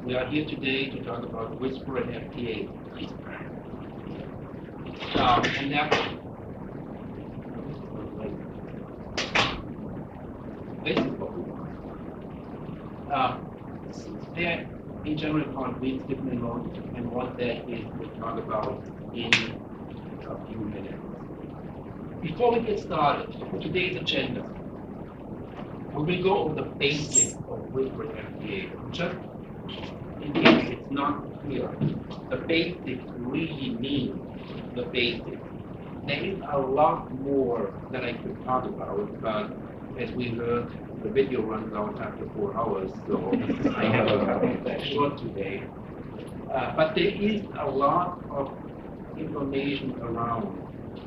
We are here today to talk about WSPR and FT8. And that basically, they're in general called weak signal mode, and what that is, we'll talk about in a few minutes. Before we get started, today's agenda, we will go over the basics of WSPR and FT8. Just in case it's not clear, the basics really mean the basics. There is a lot more that I could talk about, but as we heard, the video runs out after 4 hours, so I have to cut it that short today. But there is a lot of information around.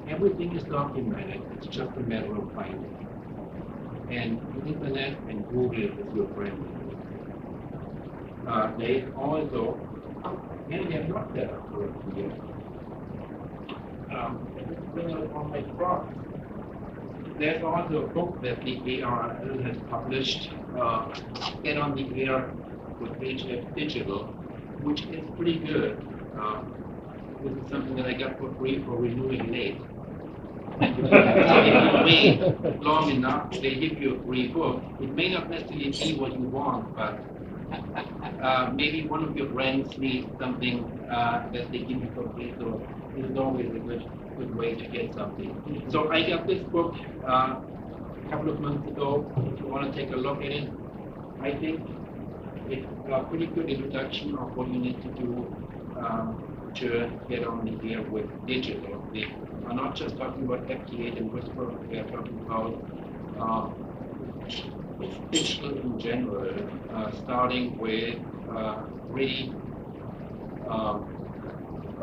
Everything is documented. It's just a matter of finding. And the internet and Google is your friend. There is also, and they have not set up correctly yet. On my cross. There's also a book that the RARA has published, Get on the Air with HF Digital, which is pretty good. This is something that I got for free for renewing late. And if you wait long enough, they give you a free book. It may not necessarily be what you want, but maybe one of your friends needs something that they give you for free, so it is always a good way to get something. So I got this book a couple of months ago. If you want to take a look at it, I think it's a pretty good introduction of what you need to do to get on the air with digital. We are not just talking about FT8 and WSPR, we are talking about digital in general, starting with really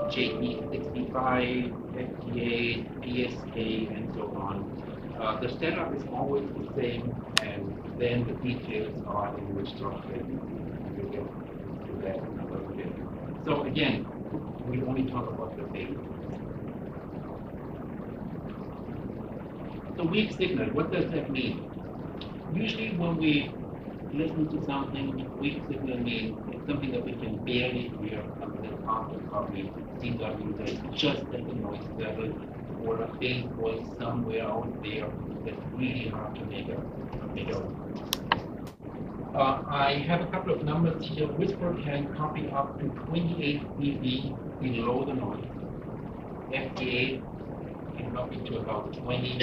WSJT-65, FT8, PSA, and so on. The setup is always the same, and then the details are in which software you get to that in a little bit. So again, we only talk about the basics. So weak signal, what does that mean? Usually when we listen to something, weak signal means it's something that we can barely hear, something that's hard to copy, CW that is just at the noise level, or a faint voice somewhere out there that's really hard to make out. I have a couple of numbers here. WSPR can copy up to 28 dB below the noise. FT8 can copy to about 20.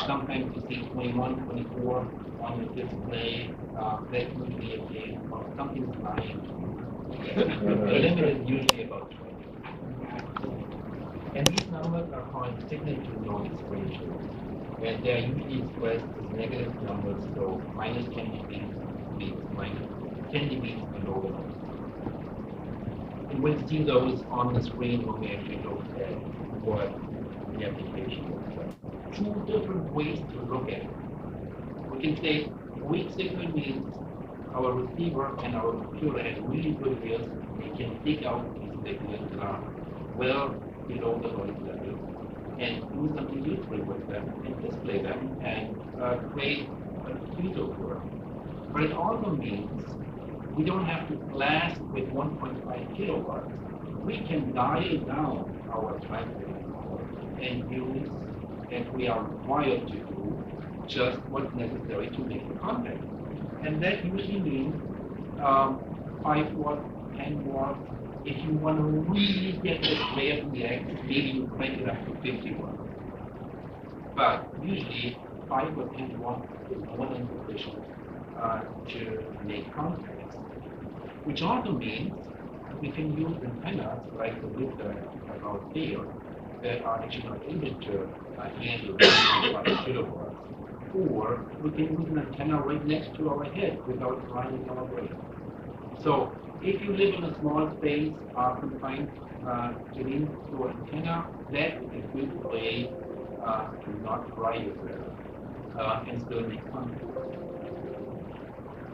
Sometimes you see 21, 24 on the display. That's usually a case of something's lying. The limit is usually about 20. And these numbers are called signal to noise ratio. And they are usually expressed as negative numbers, so minus 10 dB means minus 10 dB below the noise. And we'll see those on the screen when we actually look at what the application looks like. Two different ways to look at it. We can say weak signal means our receiver and our computer has really good ears. They can pick out these signals that are well below the noise level and do something useful with them and display them and create a user work. But it also means we don't have to blast with 1.5 kilowatts. We can dial down our traffic and use, and we are required to do, just what's necessary to make the contact. And that usually means 5 watts, 10 watts. If you want to really get the flare in the act, maybe you crank it up to 50 watts. But usually 5 or 10 watts is more than sufficient to make contacts. Which also means we can use antennas like the lizard about there that are actually not able to handle 1.5 kilowatts. Or we can use an antenna right next to our head without driving our brain. So if you live in a small space, are confined to an antenna, that is a good way to not fry yourself and still make contact.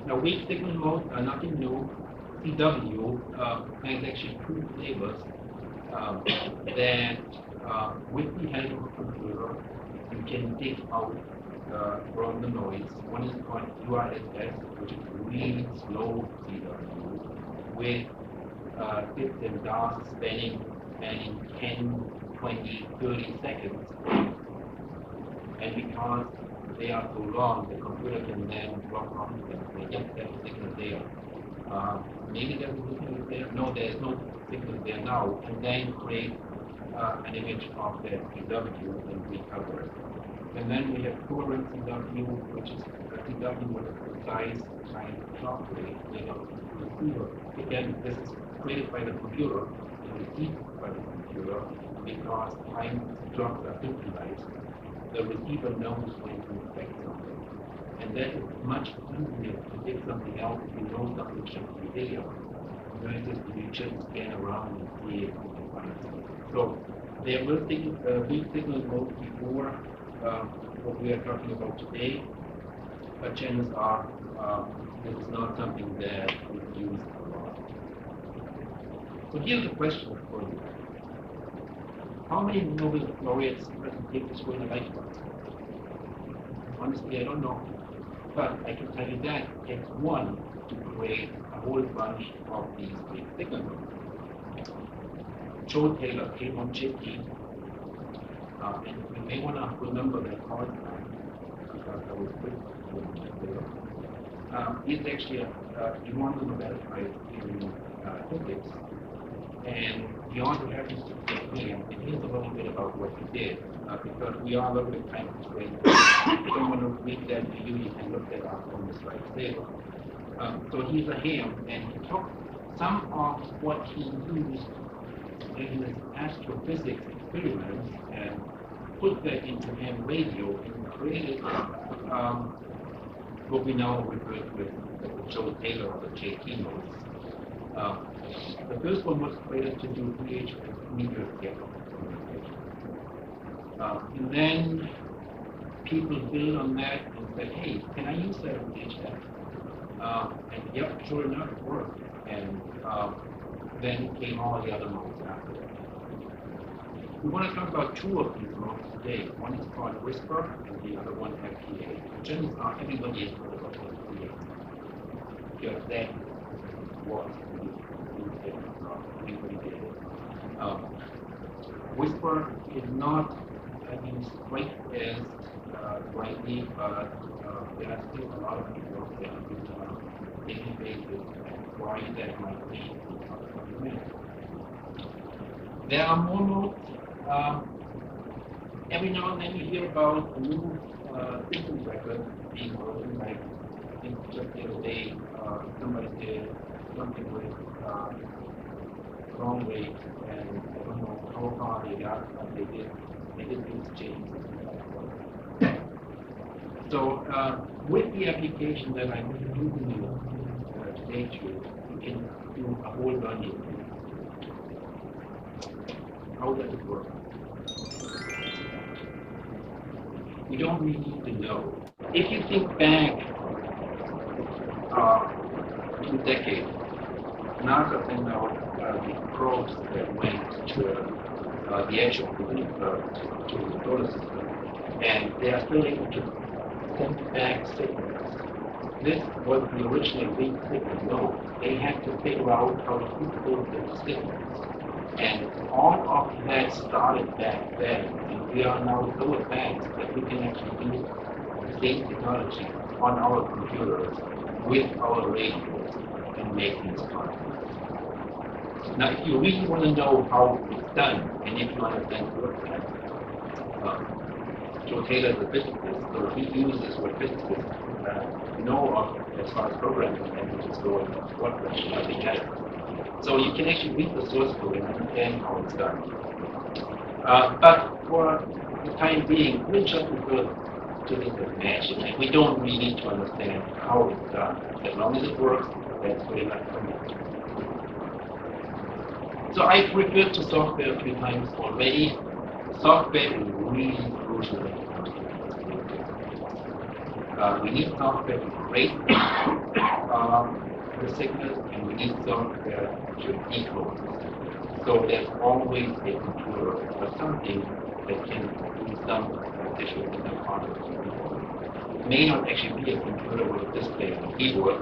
Now, weak signal modes are nothing new. CW has actually 2 flavors that with the help of a computer you can dig out from the noise. One is called URSS, which is really slow CW, with dips and darts spanning 10, 20, 30 seconds. And because they are so long, the computer can then drop on them. They just have a signal there. Maybe there's a signal there. No, there's no signal there now. And then create an image of that CW and recover it. And then we have coherent CW, which is a CW with a precise time clock rate. Receiver. Again, this is created by the computer and received by the computer because time clocks are synchronized. The receiver knows when to expect something. And that is much easier to predict something else if you know something should be there. Versus if you just scan around and see it and find something. So there were weak signal modes before what we are talking about today, but chances are this is not something that is used a lot. So here's a question for you. How many Nobel laureates present papers were in a lifetime? Honestly, I don't know. But I can tell you that it takes one to create a whole bunch of these big signal modes. Joe Taylor came on JT, and you may want to remember that hard time because I was pretty he's actually he won the Nobel Prize in physics, and he also happens to be here. And here's a little bit about what he did, because we are a little bit time constrained. If you don't want to read that to you, you can look that up on the slide later. So he's a ham, and he took some of what he used in his astrophysics experiments and put that into ham radio and created what we now refer to as Joe Taylor or the JT modes. The first one was created to do pH meter scale. And then people built on that and said, hey, can I use that in HF? And yep, sure enough, it worked. And then came all the other modes after that. We want to talk about two of these modes today. One is called Whisper, and the other one FT8. Chances are everybody has heard about FT8. Because that was everybody did it. Whisper is not used quite as widely, but there are still a lot of people that are using it on a daily basis, and why that might be. There are more modes. Every now and then you hear about a new system record being broken, like I think just the other day somebody did something with wrong rate, and I don't know how far they got, but they did these changes. So with the application that I'm using today, you can do a whole bunch of things. How does it work? We don't really need to know. If you think back 2 decades, NASA sent out these probes that went to the edge of the solar system, and they are still able to send back signals. This was the original weak signal. No, they had to figure out how to put those signals. And all of that started back then, and we are now so advanced that we can actually use the same technology on our computers with our radios and make these content. Now, if you really want to know how it's done, and if you understand what Joe Taylor is a physicist, so he uses what physicists know of as far as programming languages go and what they get. So you can actually read the source code and understand how it's done. But for the time being, we'll just refer to this as magic. And we don't really need to understand how it's done. As long as it works, that's good enough for me. So I've referred to software a few times already. Software is really crucial when it comes to this. We need software to create the signals, and we need software to decode. So there's always a computer or something that can do some additional components. It may not actually be a computer with a display and a keyboard,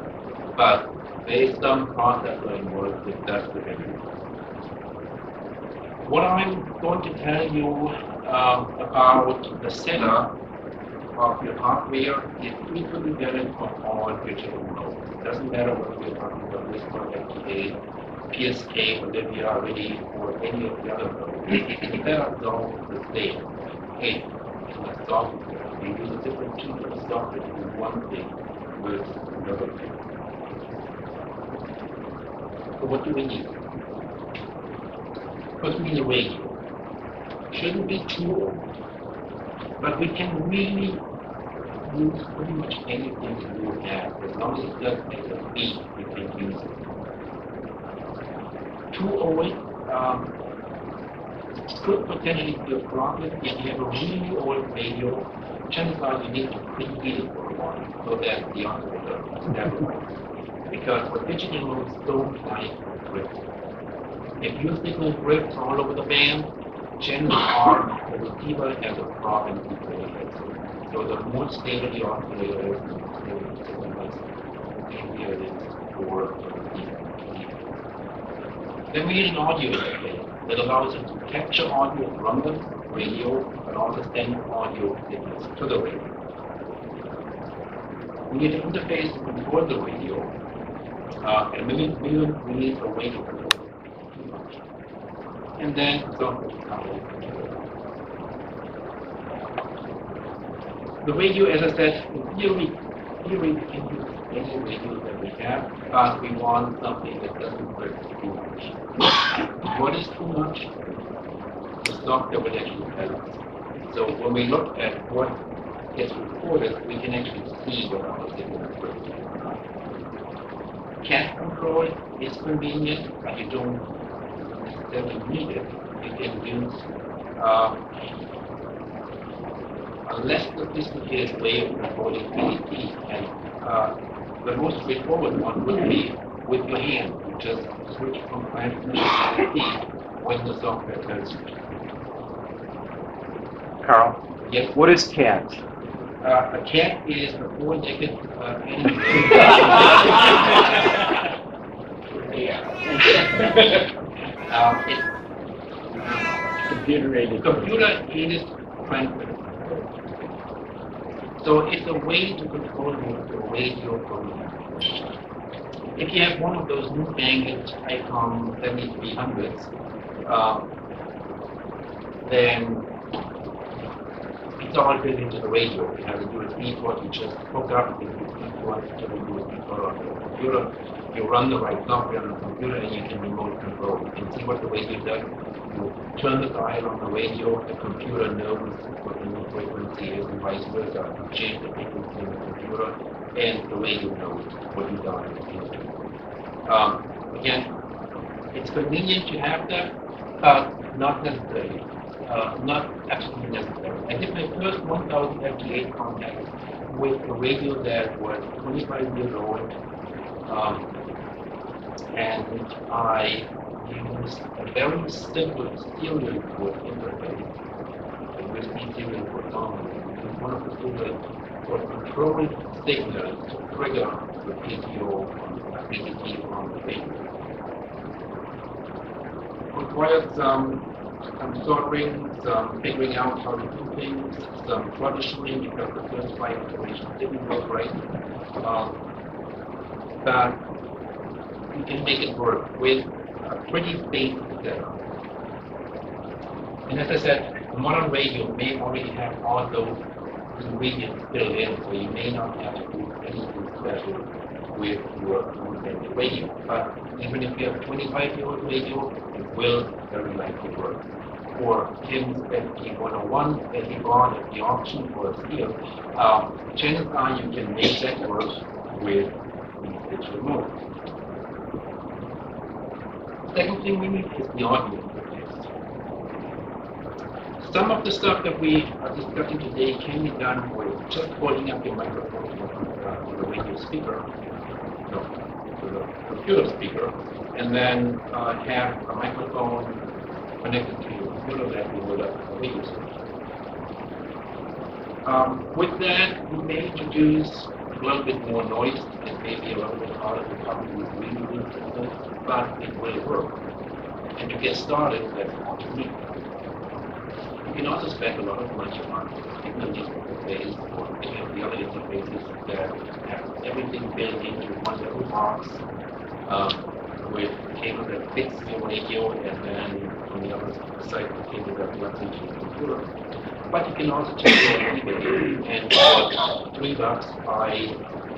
but There is some processor involved with that behavior. What I'm going to tell you about the setup of your hardware is equally valid for all digital nodes. It doesn't matter whether we're talking about this one, FT8, PSK, or WR ready, or any of the other nodes. The setup is all the same. Hey, in the software, we use a different key for the software to do one thing with another thing. So what do we need? First, we need a radio. Shouldn't be too old, but we can really use pretty much anything that you have. As long as it does make a beat, we can use it. Too old could potentially be a problem. If you have a really old radio, chances are you need to preheat it for a while so that the oscillator stabilizes. Because what digital nodes don't like drift. If your signal drifts all over the band, chances are the receiver has a problem with the oscillator. So the more stable the oscillator is, the more stable the signal is, the easier it is for the receiver. Then we need an audio interface that allows us to capture audio from the radio and also send audio signals to the radio. We need an interface to control the radio, and we need a way to control it. And then software to cover it. The radio, as I said, in theory we can use any radio that we have, but we want something that doesn't hurt too much. What is too much? The software will actually tell us. So when we look at what gets recorded, we can actually see what our signal is recorded. Cat control is convenient, but you don't necessarily need it. You can use a less sophisticated way of controlling PDT, and the most straightforward one would be with your hand. You just switch from transmission to PDT when the software tells you. Carl? Yes? What is CAT? A cat is a four-legged animal. Computer-aided. Computer-aided transmitter. So it's a way to control the radio from the. If you have one of those newfangled ICOM 7300s, then it's all built into the radio. It has a USB port, you just hook up the USB port to the USB port on your computer. You run the right software on the computer and you can remote control. You can see what the radio does. You turn the dial on the radio, the computer knows what the new frequency is, and vice versa. You change the frequency on the computer, and the radio knows what you dial into. Again, it's convenient to have that, but not necessarily. Not absolutely necessary. I did my first 1000 FT8 contacts with a radio that was 25 years old, and I used a very simple serial port interface, a USB serial port only. It was one of the tools for controlling signals to trigger the PTO PDT on the radio. Required some soldering, some figuring out how to do things, some troubleshooting because the first flight information didn't work right. But you can make it work with a pretty basic setup. And as I said, a modern radio may already have all those ingredients built in, so you may not have to do anything special with your radio. But even if you have a 25-year-old radio, it will very likely work. For Tim's FT101 that he bought at the auction for a steal, chances are you can make that work with these digital modes. Second thing we need is the audio interface. Some of the stuff that we are discussing today can be done with just holding up your microphone to the radio speaker, to the computer speaker, and then have a microphone connected to your computer that will hold up the radio speaker. With that, we may introduce a little bit more noise and maybe a little bit harder to come with really good signals, but it will work. And to get started, that's all you need. You can also spend a lot of money on signal interface or any of the other interfaces that have everything built into one little box with a cable that fits your radio and then on the other side the cable that plugs into your computer. But you can also take your eBay and for $3 buy a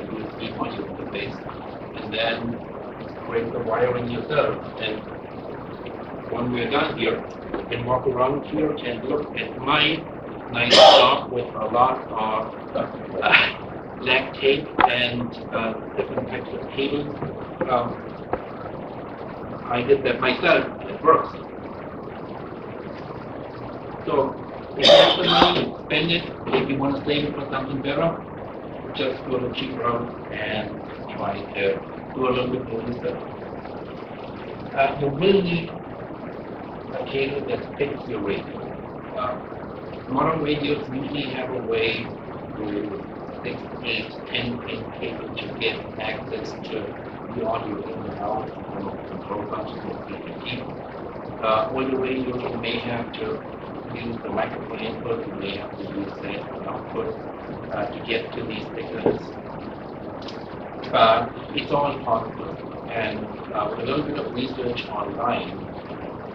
USB module interface and then break the wiring yourself. And when we're done here, you can walk around here and look at my nice shop with a lot of black tape and different types of cables. I did that myself, and it works. So, if you have the money, spend it. If you want to save it for something better, just go the cheap route and try to do a little bit more research. You will need a cable that fits your radio. Modern radios usually have a way to 6, 8, 10-pin cable to get access to the audio in and out from control functions of PPT. Older radios, you may have to use the microphone input, you may have to use the output to get to these signals. It's all possible, and with a little bit of research online,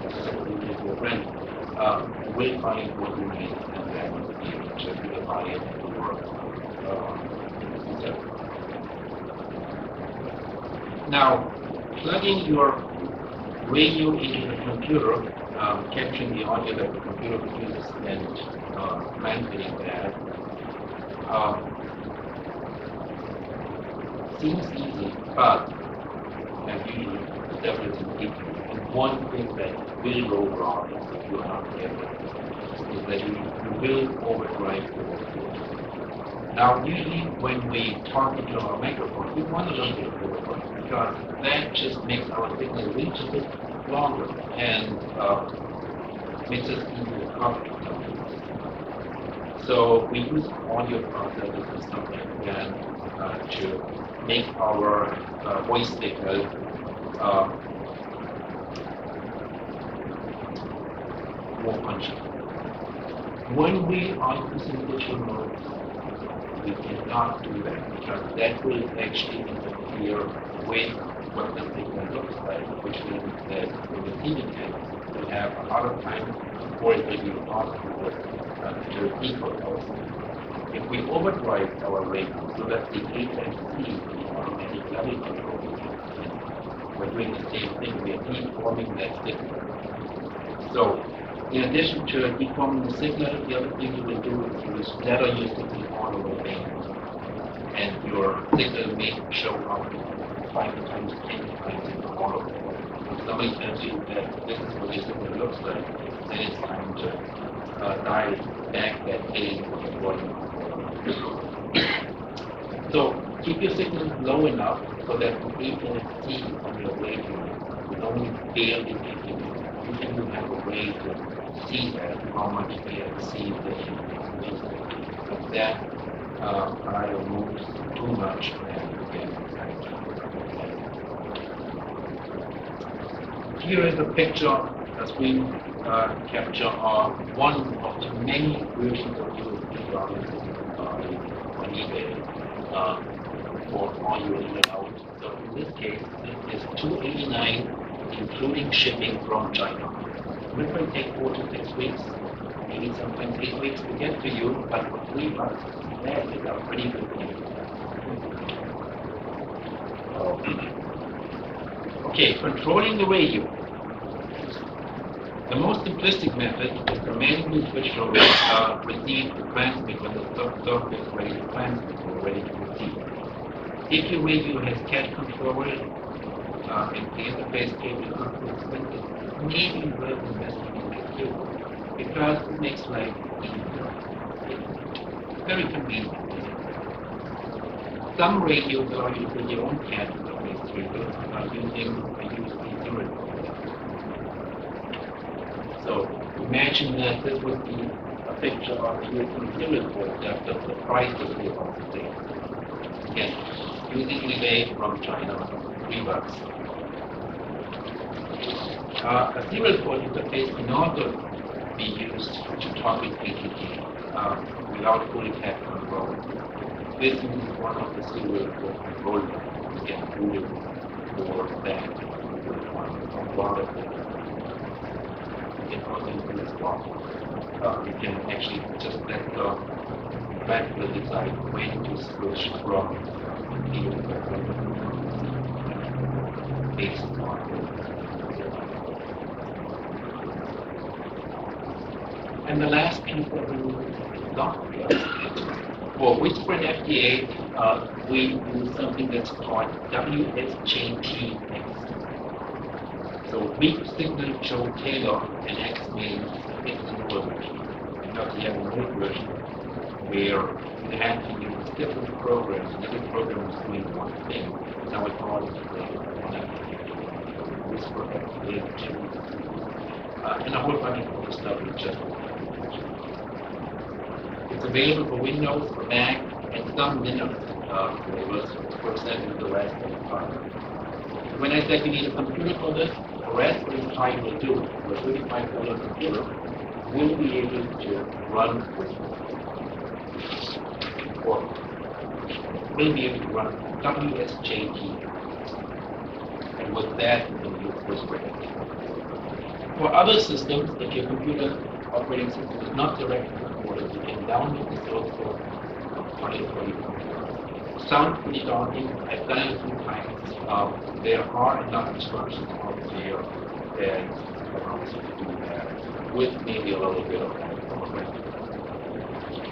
with your friend, you will find what you need, and then you'll be able to apply it to work. Now, plugging your radio into the computer, capturing the audio that the computer produces and transmitting that, seems easy, but as usually several things. And one thing that will go wrong if you are not careful is that you will overdrive the voltage. Now, usually when we talk into our microphone, we want a little bit of overdrive because that just makes our signal reach a bit longer and makes us easier to copy. So we use audio processors and stuff like that to make our voice signal more punchy. When we are using digital mode, we cannot do that because that will actually interfere with what the signal looks like, which means that the receiving end will have a harder time or it will be impossible to decode our signal. If we overdrive our radio so that the A and C, the automatic level control, we're doing the same thing, we are deforming that signal. So, in addition to deforming the signal, the other thing you will do is you will scatter your signal all over the band. And your signal may show up 5 times, 10 times in all of it. If somebody tells you that this is what your signal looks like, then it's time to dial back that gain or the volume. So keep your signal low enough so that the A and C on your radio will only barely pick it. You can have a way to see that, how much A and C they use. But that dial moves too much and again. Here is a picture, a screen capture of one of the many versions of USB routers on eBay for audio in and out. So in this case, it is $289, including shipping from China. It will take 4 to 6 weeks, maybe sometimes 8 weeks to get to you, but for $3, that is a pretty good deal. Okay, controlling the radio. The most simplistic method is to manually switch from receive to transmit when the circuit is ready to transmit or ready to receive. If your radio has CAT control and the interface cable is not too expensive, maybe worth investing in that too, because it makes life easier. It's very convenient. Some radios allow you to put your own CAT interface cable by using a USB serial. So imagine that this would be a picture of a USB serial port, just the price would be about the same. Again, using rebate from China, $3. A serial port interface cannot be used to talk with PTT without fully tab control. This is one of the serial port control to get rooted for that on water. You can also use this block. You can actually just let the platform decide when to switch from here to based on and the last piece that we got for WSPR FT8, we do something that's called WSJT-X. So weak signal show Taylor and X means it's an old version. Because we have an old version where you have to use different programs, and every program is doing one thing. Now we call it WSPR FT8, and a whole bunch of other stuff we just it's available for Windows, for Mac, and some Linux flavors, for example, the Raspberry Pi. When I said you need a computer for this, the Raspberry Pi will do. The $35 computer will be able to run or will be able to run WSJT. And with that, you can use WSPR. For other systems, if your computer operating system is not directly supported, you can download the source code on it for you. Sounds pretty daunting. I've done it a few times. There are enough instructions out there that allows you to do that with maybe a little bit of that.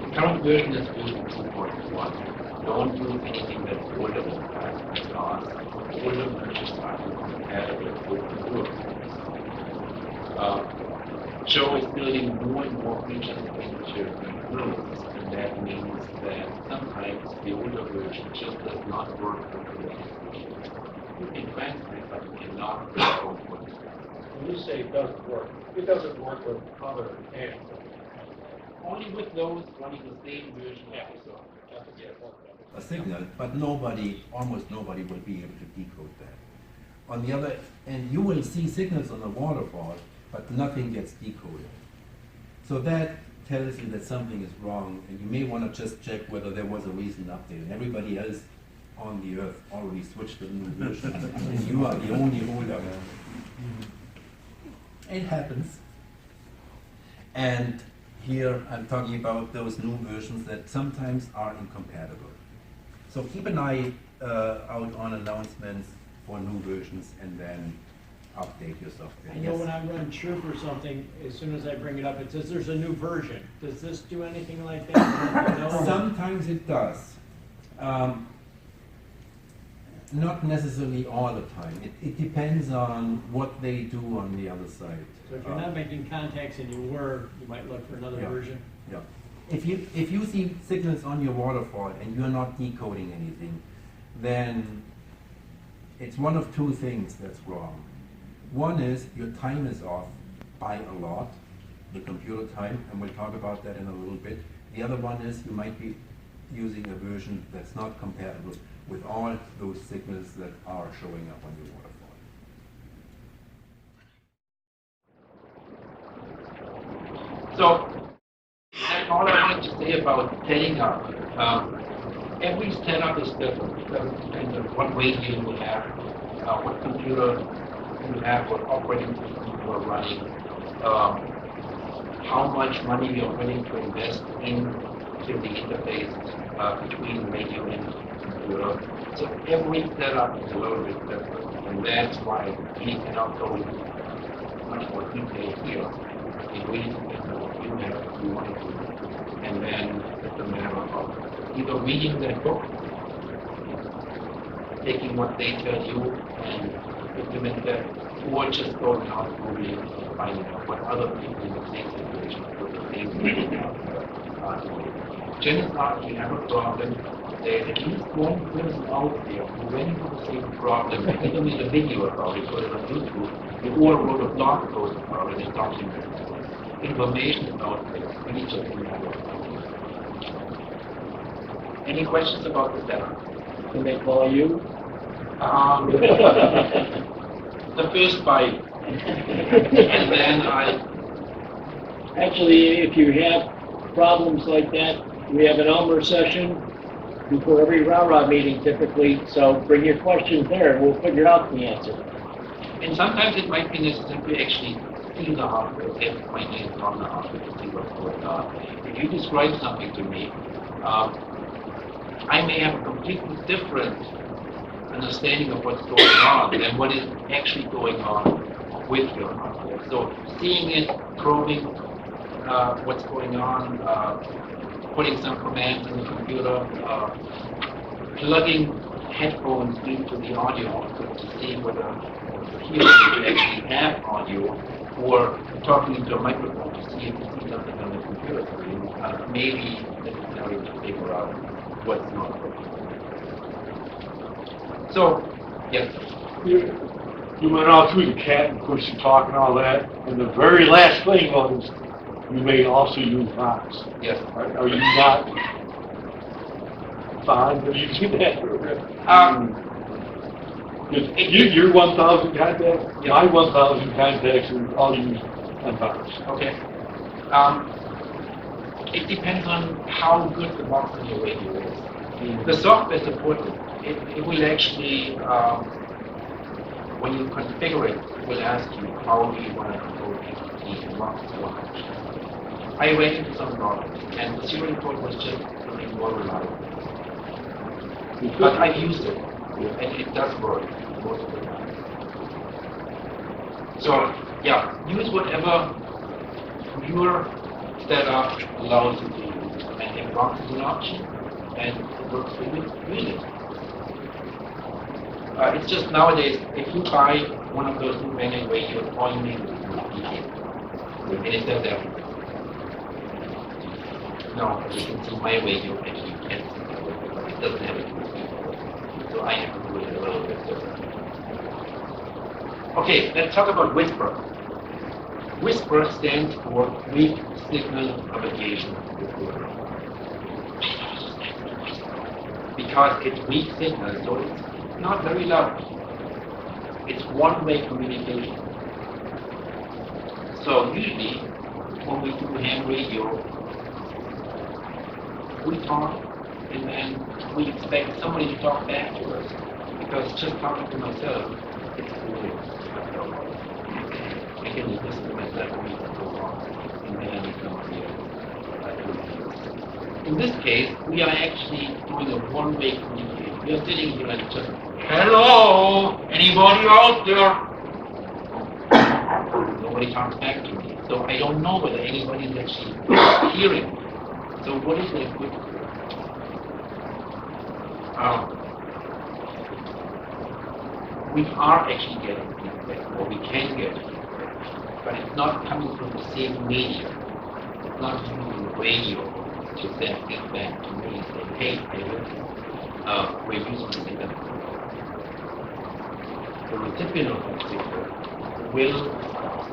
The current version is version 2.1. Don't do anything that's older than that because older versions are compatible with the newer. Joe is building more and more features into rules, and that means that sometimes the older version just does not work for the latest version. You can translate, but you cannot work with it. When you say it doesn't work with other apps. Only with those running the same version episode. A signal, but almost nobody will be able to decode that. On the other end, you will see signals on the waterfall, but nothing gets decoded. So that tells you that something is wrong, and you may want to just check whether there was a recent update. And everybody else on the earth already switched to the new version, and you are the only holder. It happens. And here I'm talking about those new versions that sometimes are incompatible. So keep an eye out on announcements for new versions, and then update your software. I know when I run Troop or something, as soon as I bring it up, it says there's a new version. Does this do anything like that? No. Sometimes it does. Not necessarily all the time. It depends on what they do on the other side. So if you're not making contacts and you were, you might look for another version? Yeah. If you see signals on your waterfall and you're not decoding anything, then it's one of two things that's wrong. One is your time is off by a lot, the computer time, and we'll talk about that in a little bit. The other one is you might be using a version that's not compatible with all those signals that are showing up on your waterfall. So, that's all I wanted to say about setting up. Every setup is different because it depends on what radio you have, what computer you have, what operating system you are running, how much money you're willing to invest into the interface between radio and computer. So every setup is a little bit different, and that's why we cannot go into much more detail here. It really depends on what you have, what you want to do, and then it's a matter of either reading that book, taking what they tell you and implement that, or just going out Googling and finding out what other people in the same situation with the same thing are doing. Chances are, if you have a problem, there's at least one person out there who ran into the same problem, and either made a video about it, put it on YouTube, or wrote a blog post about it and documented it. Information about it, we just need to know. Any questions about the setup? Can they call you? The first bite, and then Actually, if you have problems like that, we have an Elmer session before every RARA meeting typically, so bring your questions there and we'll figure out the answer. and sometimes it might be necessary to actually see the hardware, have my hands on the hardware to see what's going on. If you describe something to me, I may have a completely different understanding of what's going on than what is actually going on with your hardware. So seeing it, probing what's going on, putting some commands in the computer, plugging headphones into the audio output to see whether you actually have audio, or talking into a microphone to see if you see something on the computer screen, maybe necessary to figure out what's not working. So, yes. You went all through the cat and push and talk and all that, and the very last thing was you may also use Vox. Yes. Are you not fond of using that? Your 1,000 contacts, my 1,000 contacts are all used on Vox. Okay. It depends on how good the box on your radio is. The software supported. It will actually, when you configure it, it will ask you how do you want to control FT8 and what. I went into some problems, and the serial port was just becoming more reliable. But I've used it, and it does work most of the time. So, yeah, use whatever your setup allows you to use. And if Vox is an option, and it works for you, use it. It's just nowadays, if you buy one of those new manual radios, all you need is a PK. And it does everything. No, as you can see, my radio actually can't see my radio, but it doesn't have a USB. So I have to do it a little bit different. Okay, let's talk about WSPR. WSPR stands for Weak Signal Propagation Recorder. Because it's weak signal, so it's not very loud. It's one-way communication. So usually, when we do ham radio, we talk and then we expect somebody to talk back to us. Because just talking to myself, it's boring. I can listen to myself and so on, and then I become here. In this case, we are actually doing a one-way communication. We are sitting here and just, hello, anybody out there? Nobody talks back to me. So I don't know whether anybody is actually hearing me. So what is that good for? We are actually getting feedback, or we can get feedback, but it's not coming from the same medium. It's not using the radio to send feedback to me and say, hey, I heard you. We're using the signal. The recipient of the signal will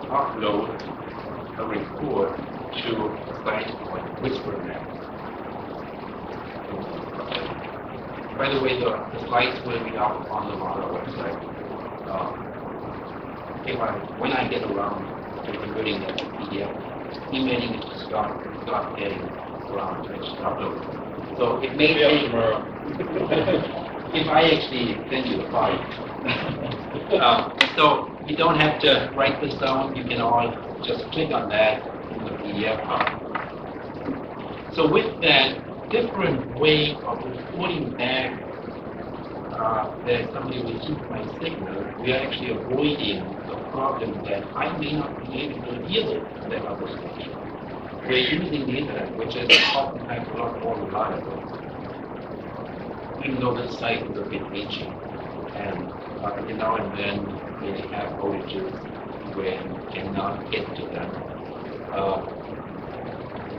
upload a report to a site called WSPR map. By the way, the slides will be up on the RARA website. When I get around to converting that to PDF, emailing it to Scott getting around to actually upload it. So it may take tomorrow. If I actually send you the file. So you don't have to write this down. You can all just click on that in the PDF file. So with that different way of reporting back that somebody will keep my signal, we are actually avoiding the problem that I may not be able to hear that other station. We're using the internet, which is oftentimes a lot more reliable, even though the site is a bit aging. And every now and then they have outages where you cannot get to them.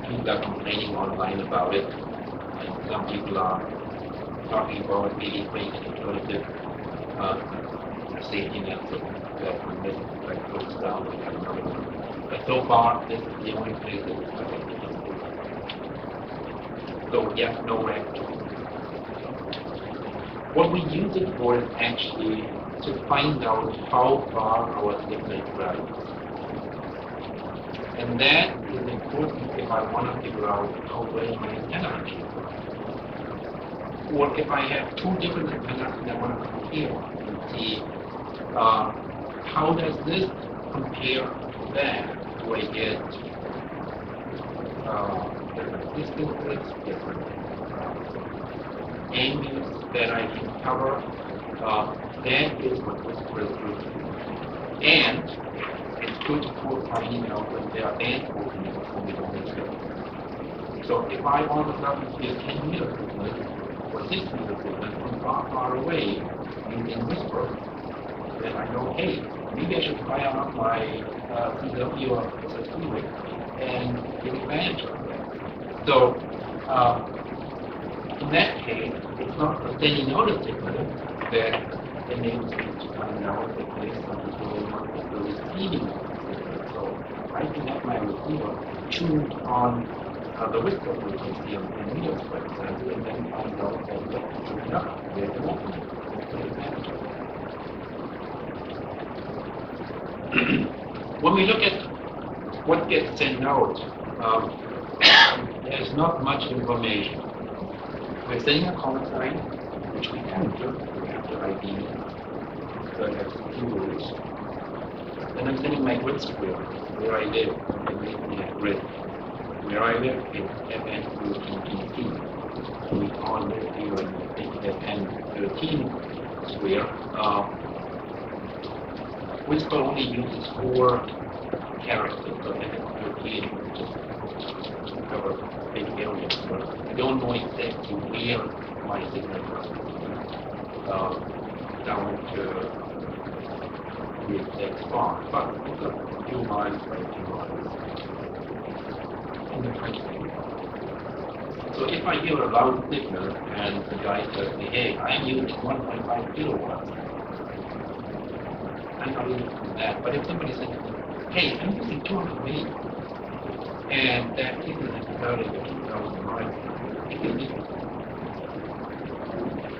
People are complaining online about it, and some people are talking about maybe creating an alternative safety net that when this goes down, we have another one. But so far, this is the only place that is affected. So, yeah, no wreck. What we use it for is actually to find out how far our signal travels. And that is important if I want to figure out how well my antenna is. Or if I have two different antennas and I want to compare and see how does this compare to that? Do I get different distances, different angles that I can cover? That is what WSPR is good. And it's good for finding out when there are band openings when we don't expect. So if I all of a sudden see a 10 meter signal or 6 meter signal from far away using WSPR, then I know, hey, maybe I should fire up my CW or SSD rig and take advantage of that. So in that case, it's not the sending out a signal that enables me to find out that there is something going on with the receiving of the signal. So I can have my receiver tuned on the WSPR frequency on 10 meters, for example, and then find out that there's an opening. Take advantage of that. When we look at what gets sent out, there's not much information. We're sending a call sign, which we enter, we have the ID, so I have few rules. Then I'm sending my grid square, where I live, and then we have grid. Where I live is FN13. We all live here in FN13 square. WSPR only uses 4 characters, so FN13 just covers big areas. But I don't know exactly where my signal was down to the exact spot, but it's a few miles by a few miles in the country. So if I hear a loud signal and the guy says me, hey, I'm using 1.5 kilowatts, I'm not using that. But if somebody says, hey, I'm using 200 milliamps, and that signal is starting at 2,000 miles, it can be.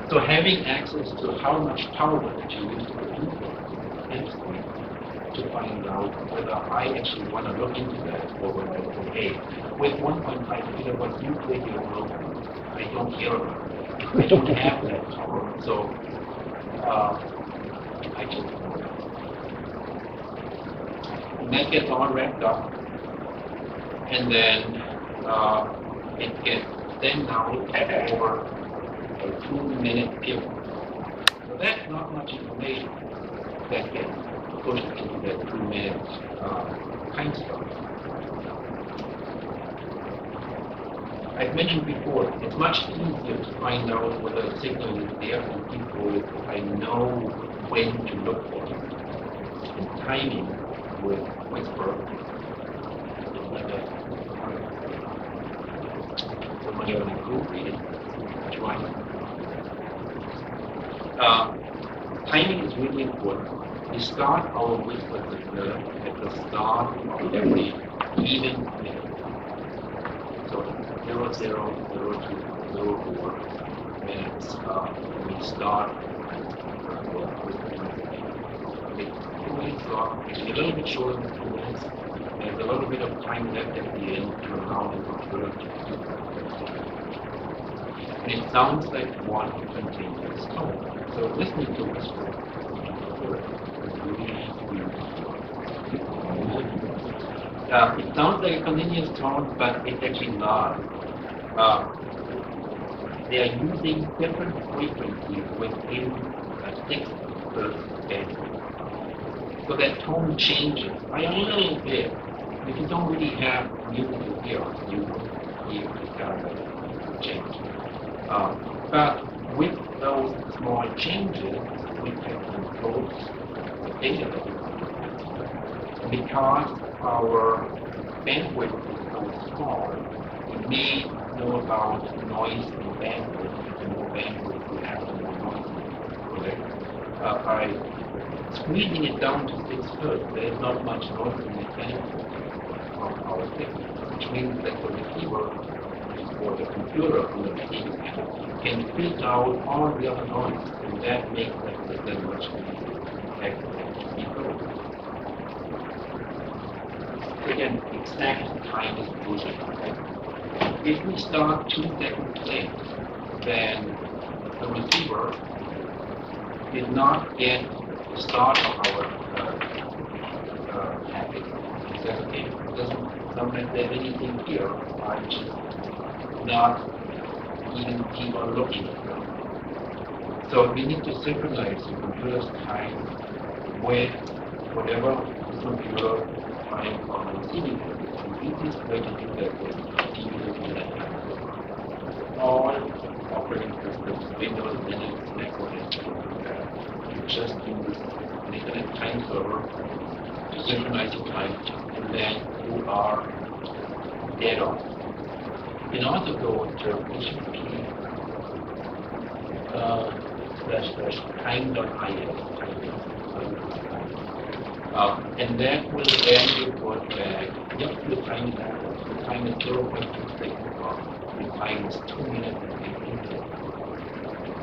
So having access to how much power that you use to produce it helps me to find out whether I actually want to look into that or whether I say, hey, with 1.5 kilowatts, you play your role. I don't care about it. I don't have that power, so I just ignore it. And that gets all wrapped up, and then it gets sent out over a 2-minute period. So that's not much information that gets pushed into that 2-minute time slot. I've mentioned before, it's much easier to find out whether a signal is there from people if I know when to look for it. And timing with WSPR is like a when you're in a group reading, timing is really important. We start our WSPR signal at the start of every even minute. So 0, 0, 0, 2, 0, 4 minutes. We start it's a little bit shorter than 2 minutes. There's a little bit of time left at the end to allow the computer to and it sounds like one continuous tone. So listening to WSPR is really it sounds like a continuous tone, but it's actually not. They are using different frequencies within a 6 band. So that tone changes by a little bit. If you don't really have music to hear, you won't hear the sound change. But with those small changes, we can control the data that we want. Because our bandwidth is so small, we may know about noise and bandwidth. The more bandwidth we have, the more noise we have. By squeezing it down to 6 hertz, there is not much noise in the bandwidth of our signal, which means that the receiver or the computer on the machine can filter out all the other noise, and that makes that signal much easier to detect and decode. Again, exact time distribution. If we start 2 seconds late, then the receiver did not get the start of our packet. Exactly. It doesn't sometimes there's anything here, I'm just not even people looking at them. So we need to synchronize the computer's time with whatever the computer time on the receiving end. The easiest way to do that is DVD all operating systems, Windows, Linux, Mac OS, you just use an Internet time server to synchronize your time, and then you are dead on. You can also go to http://time.is, and that will then report back, yep, the time is that. The time is 0.2 seconds long. The time is 2 minutes and 15 seconds.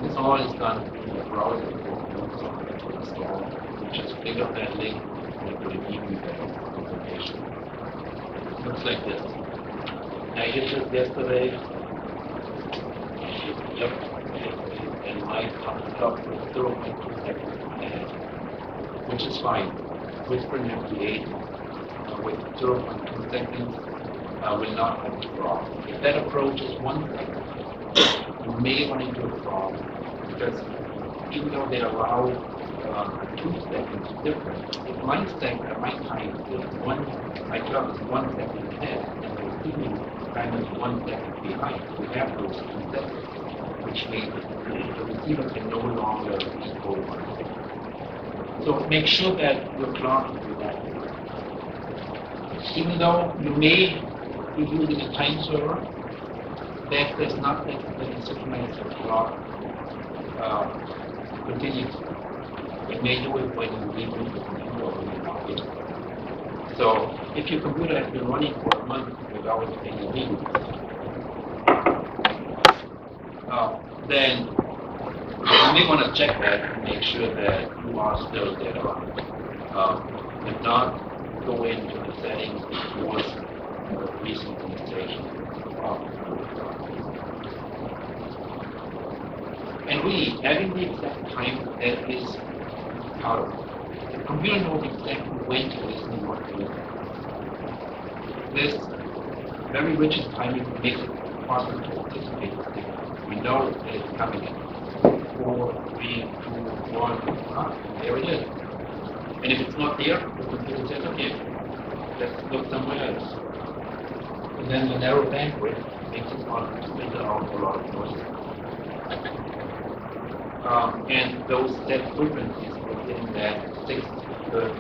This all is done in the browser before you software to install. You just click on that link and it will give you that information. It looks like this. I did this yesterday. Yep. And my clock was 0.2 seconds ahead, which is fine. Whispering FT8 with 0.2 seconds will not have a problem. If that approaches 1 second, you may run into a problem because even though they allow 2 seconds difference, if my time is my clock is 1 second ahead and the receiving time is 1 second behind, we have those 2 seconds, which means the receiver can no longer decode 1 second. So make sure that your clock is that. Even though you may be using a time server, that does not necessarily synchronize your clock continuously. You may do it when you reboot the computer or when you log in. So if your computer has been running for a month without any reboot, then you may want to check that and make sure that you are still dead on. If not, go into the settings towards the resynchronization. And really, having the exact time that is part of it. The computer knows exactly when to listen and what to listen. This very rigid timing makes it possible to anticipate the signal. We know that it's coming in. 4, 3, 2, 1, there it is. And if it's not there, the computer says, okay, let's look somewhere else. And then the narrow bandwidth makes it possible to filter out a lot of noise. And those set frequencies within that 6th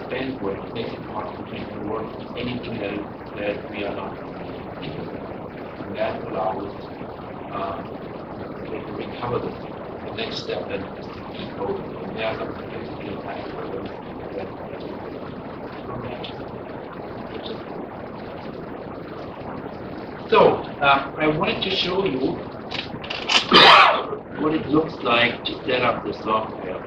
bandwidth makes it possible to ignore anything else that we are not interested in. And that allows to recover the signal. The next step then is to decode it. And there are some complexity in algorithms that So, I wanted to show you what it looks like to set up the software.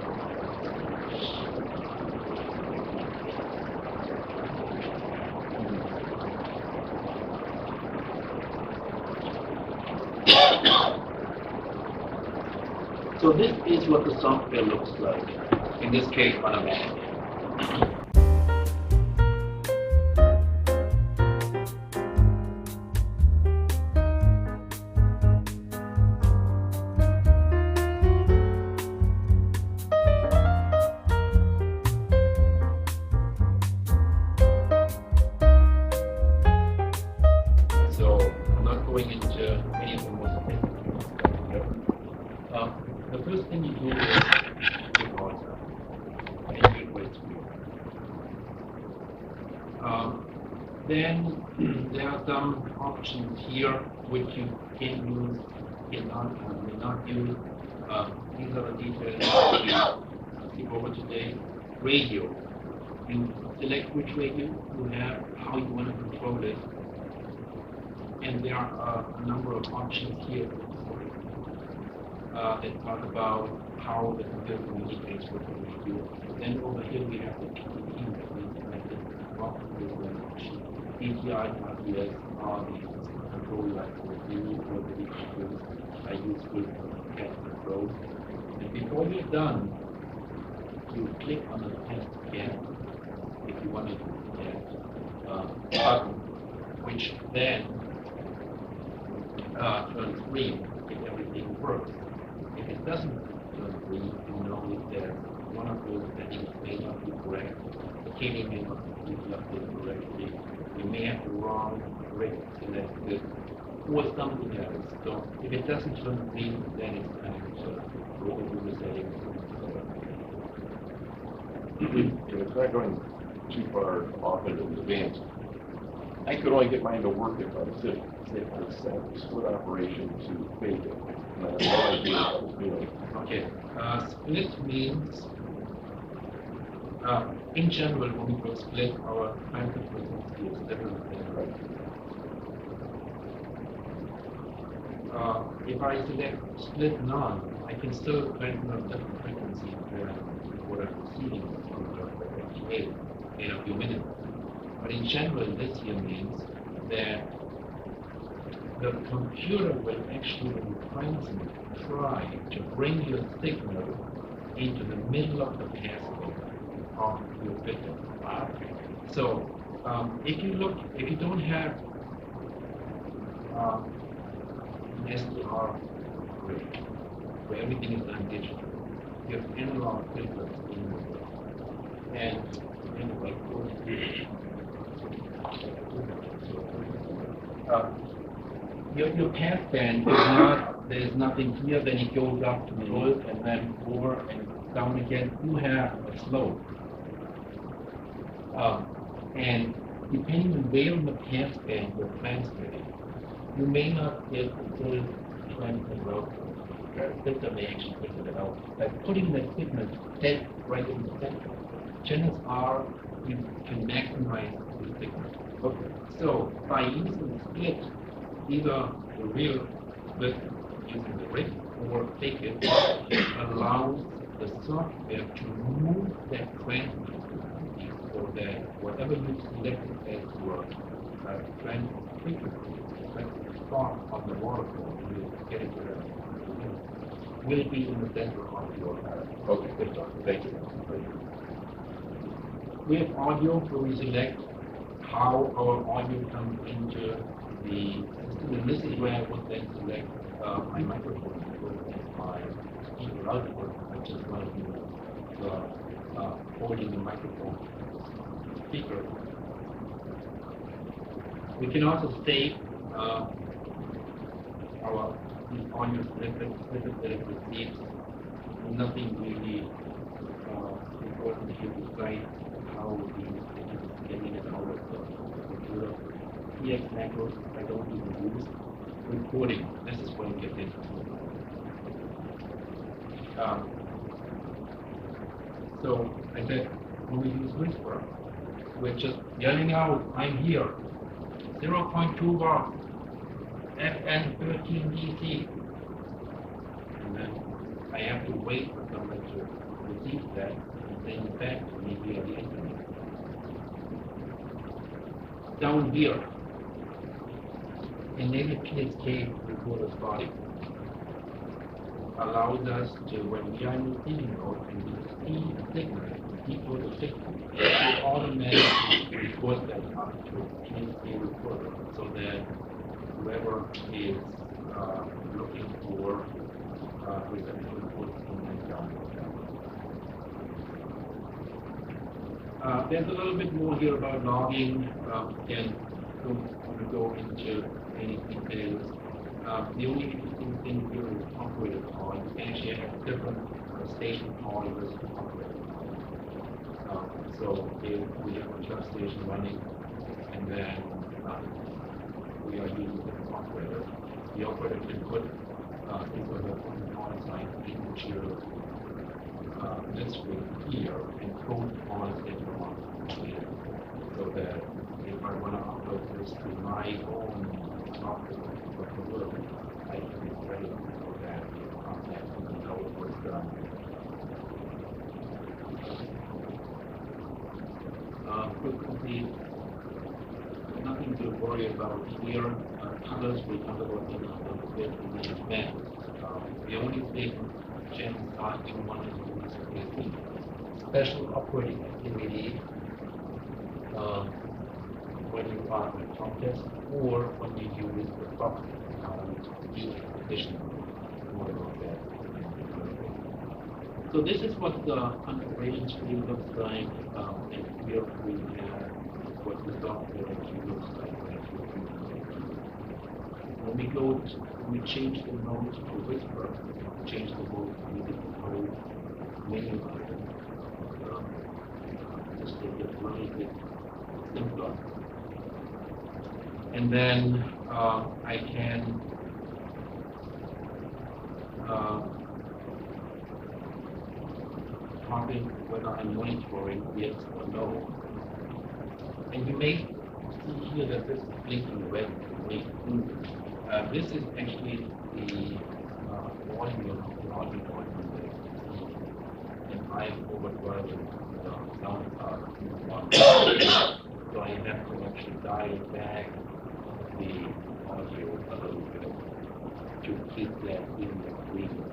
So this is what the software looks like, in this case on a Mac. So I'm not going into any of the most the first thing you do is you browser and gateway to then there are some options here which you can use, may not use. These are the details we go over today. Radio. You select which radio you have, how you want to control it. And there are a number of options here that talk about how the computer communicates with the reviewer. Then over here we have the PTP that we selected, API, RPS, are the control like the review or the reviews I use with test control. And before you're done, you click on the test again if you want to get button, which then turns green if everything works. If it doesn't turn green, you know that one of those settings may not be correct. The keying may not be updated correctly. You may have the wrong rate selected or something else. So if it doesn't turn green, then it's time to go over the settings. It's not going too far off into advance. I could only get mine to work if I sit on a split operation to fake it. And I have no idea what I was doing. Okay, split means, in general, when we go split, our time to frequency is different. If I select split none, I can still render a different frequency than what I'm receiving from the FT8 in a few minutes. But in general, this here means that the computer will actually, when you transmit, try to bring your signal into the middle of the passcode of your bit. So if you don't have an SDR grid where everything is done digital, you have analog filters in the and anyway, your passband is not, there is nothing here, then it goes up to volt and then over and down again. You have a slope. And depending on where in the passband you're transmitting, you may not get the full transmit route. The filter may actually figure it out. By putting the signal dead right in the center, chances are you can maximize the signal. Okay. So by using the split, either the real split using the rig or fake it, allows the software to move that transmit frequency so that whatever you selected as your transmit frequency, transmit spot on the waterfall, you get it will be in the center of your Okay, thank you. We have audio where we select how our audio comes into the system, and this is where I would then select my microphone input and my speaker output. I just want to do holding the microphone speaker. We can also save our audio snippet that it receives. Nothing really important here besides how the signal is getting it out of the computer. EX macros I don't even use. Recording, this is what we get into. So I said, when we use whisper, we're just yelling out, I'm here, 0.2 watts, FN 13 DC. And then I have to wait for someone to receive that and send it back to me via the internet. Down here, enable PSK recorder's body allows us to, when we are in the receiving mode and we see a signal, decode the signal, it will automatically record that up to PSK recorder so that whoever is looking for reception input can download that. There's a little bit more here about logging. Again, don't want to go into any details. The only interesting thing here is operator call. You can actually have different station call versus operator call. So if we have a truck station running and then we are using different operators, the operator can put into the on-site signature this way here and code on signal on here, so that if I want to upload this to my own not the world, I can be ready for that contact and know what's done. Frequency, nothing to worry about here. Colors we talk about in the advance. The only thing chances are in one is the special operating activity when you are in a contest or when you use the box to use additional more about that. So this is what the configuration screen looks like, and here we have what the software actually looks like. When we change the mode to whisper, change the mode to the mode menu item. Just to get a little bit simpler. And then I can target whether I'm monitoring yes or no. And you may see here that this is blinking red, blinking blue. This is actually the volume of the audio volume, and I'm overdriving the sound card. So I have to actually dial back the audio a little bit to keep that in the region.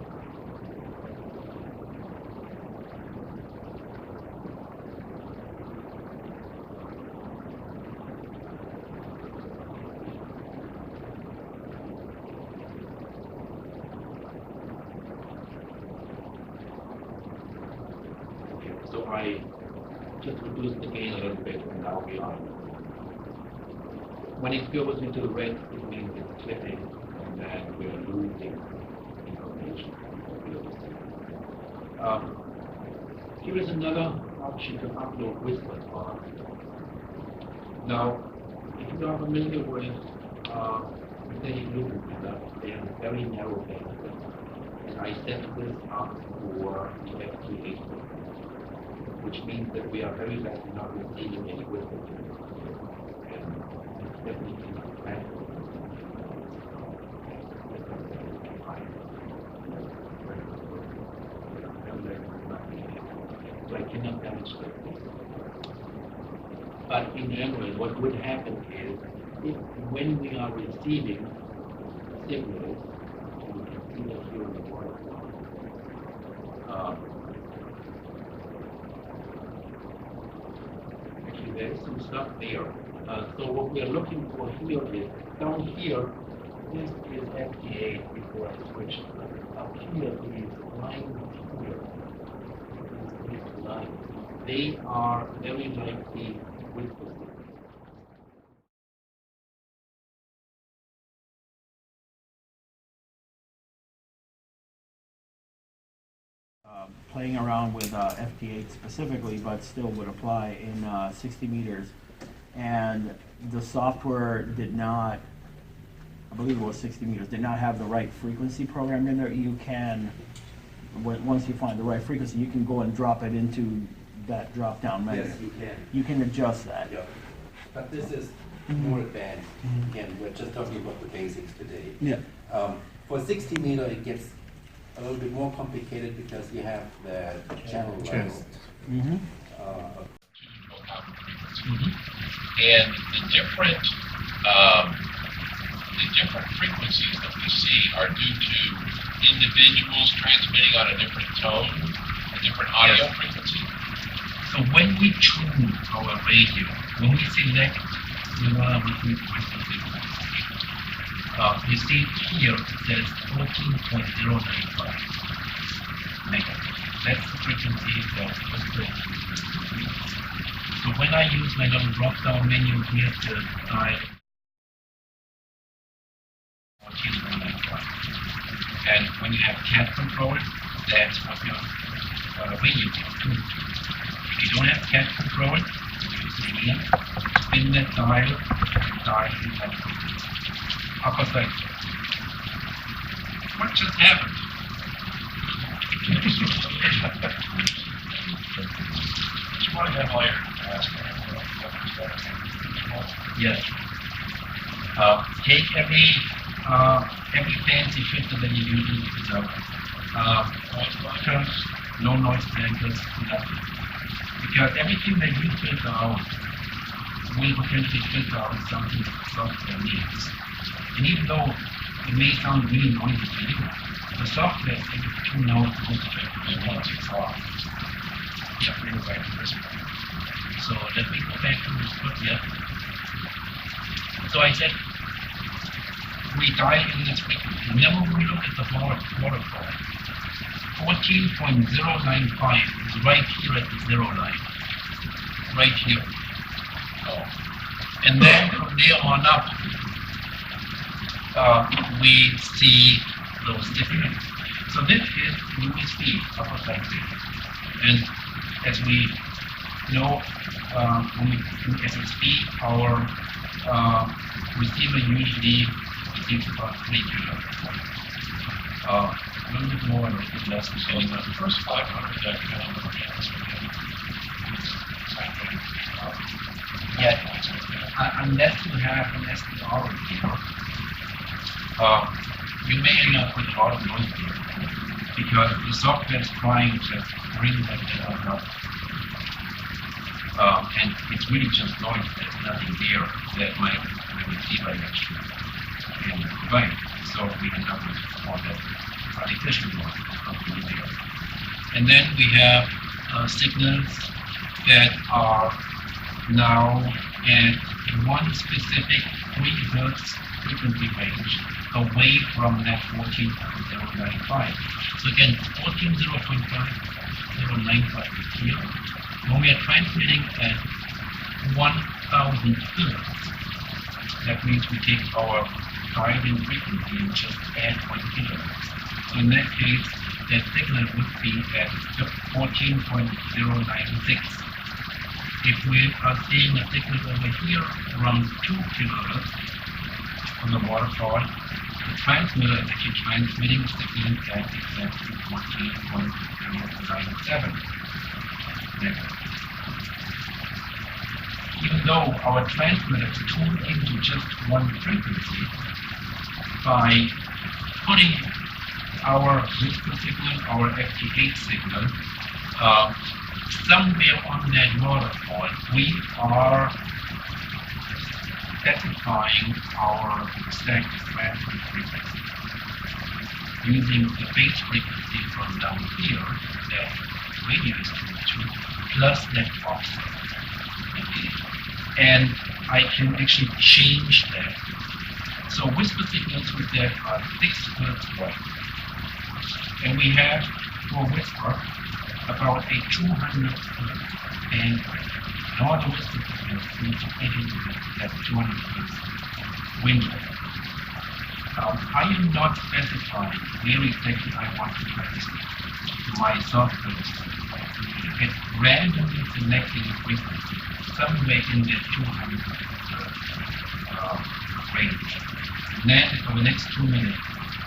So I just reduced the gain a little bit, and now we are. When it goes into the red, it means it's clipping, and then we are losing information. Here is another option to upload whisper file. Now, if you are familiar with the loop, they have a very narrow bandwidth, and I set this up for the FT8. Which means that we are very likely not receiving any whisper. And it's definitely not bad. So I cannot demonstrate this. But in general, what would happen is, if when we are receiving signals, you can see that here in the waterfall, there's some stuff there. So what we are looking for here is, down here, this is FT8 before I switch. Up here is line here. These lines. They are very likely whisper signals. Playing around with FT8 specifically, but still would apply in 60 meters. And the software did not, I believe it was 60 meters, did not have the right frequency programmed in there. You can, once you find the right frequency, you can go and drop it into that drop-down menu. Yes, you can. You can adjust that. Yeah. But this is more advanced. Again, we're just talking about the basics today. Yeah. For 60 meter, it gets a little bit more complicated because you have the channel level. Mm-hmm. And the different frequencies that we see are due to individuals transmitting on a different tone, a different audio frequency. So when we tune our radio, when we select the frequency, you see here it says 14.095 megahertz. That's the frequency that was put. So when I use my little drop-down menu here to dial 14.095, and when you have cat control, that's what your radio can do. If you don't have cat control, you spin that dial, in that upper side. What just happened? You want to have all your Yes. Take every fancy filter that you use, so noise blockers, no noise dampers, nothing. Because everything that you filter out will potentially filter out something that the software needs. And even though it may sound really noisy to you, the software is able to tune out the software once it's off. Yeah, bring it back to this one. So let me go back to this one here. So I said, we dial in this frequency. Whenever we look at the waterfall, 14.095 is right here at the zero line. Right here. And then from there on up, we see those different. So this is USB upper sensing. And as we know, when we do SSB, our receiver usually receives about 3 kilohertz. A little bit more and a little bit less. So the first 500 that you have on unless you have an SDR receiver, you may end up with a lot of noise here because the software is trying to bring that down up. And it's really just noise. There's nothing there that my receiver actually can provide. So we end up with all that artificial noise not really there. And then we have signals that are now at one specific 3 Hz frequency range away from that 14.095. So again, 14.095 is here. When we are transmitting at 1000 Hz, that means we take our dial-in frequency and just add 1 kHz. So in that case, that signal would be at 14.096. If we are seeing a signal over here around 2 kHz on the waterfall, the transmitter is actually transmitting the signal at exactly 14.097. Even though our transmitter is tuned into just one frequency, by putting our whisper signal, our FT8 signal, somewhere on that waterfall, we are specifying our exact transmit frequency using the base frequency from down here that radio is tuned to, plus that offset. And I can actually change that. So whisper signals with that are 6 Hz wide. And we have for whisper about a 200 Hz bandwidth. And all the whisper signals need to fit into that 200 Hz window. I am not specifying where exactly I want to transmit my software. It's randomly selecting a frequency somewhere in the 200 range. And then for the next 2 minutes,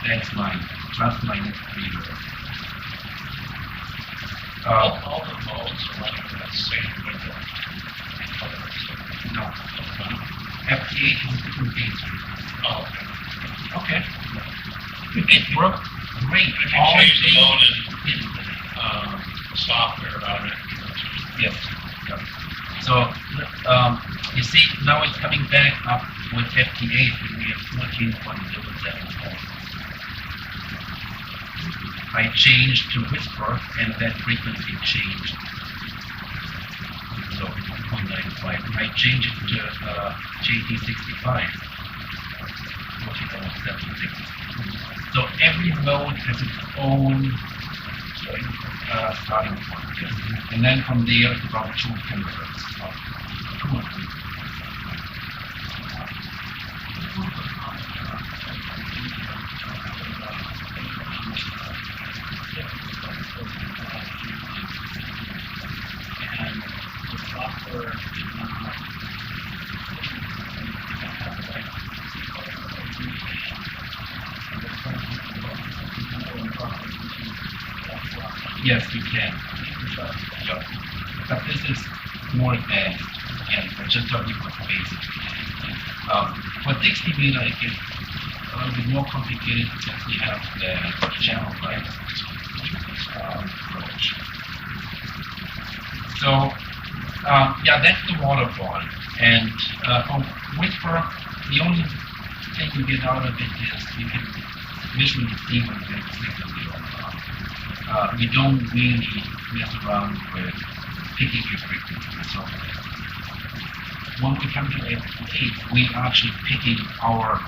that's my plus minus 3 Hz. All the modes are running in that same window. No. FT8 is a different base. Oh, okay. It worked great. If you change the mode in software about it. Yes. Yep. So, you see, now it's coming back up with FT8 and we have 14.074. I changed to whisper and that frequency changed. So, 0.95. I changed it to JT65. 14.76. So every mode has its own starting point. Yes. And then from there, it's about 2 kHz. And the software yes, you can. Yeah. But this is more advanced. Again, we're just talking about basic. For 60 meter, it gets a little bit more complicated since we have the channel right approach. So, yeah, that's the waterfall. And from Whisper, the only thing you get out of it is you can visually see when there's a signal there. We don't really mess around with picking your frequency. So when we come to FT8, we are actually picking our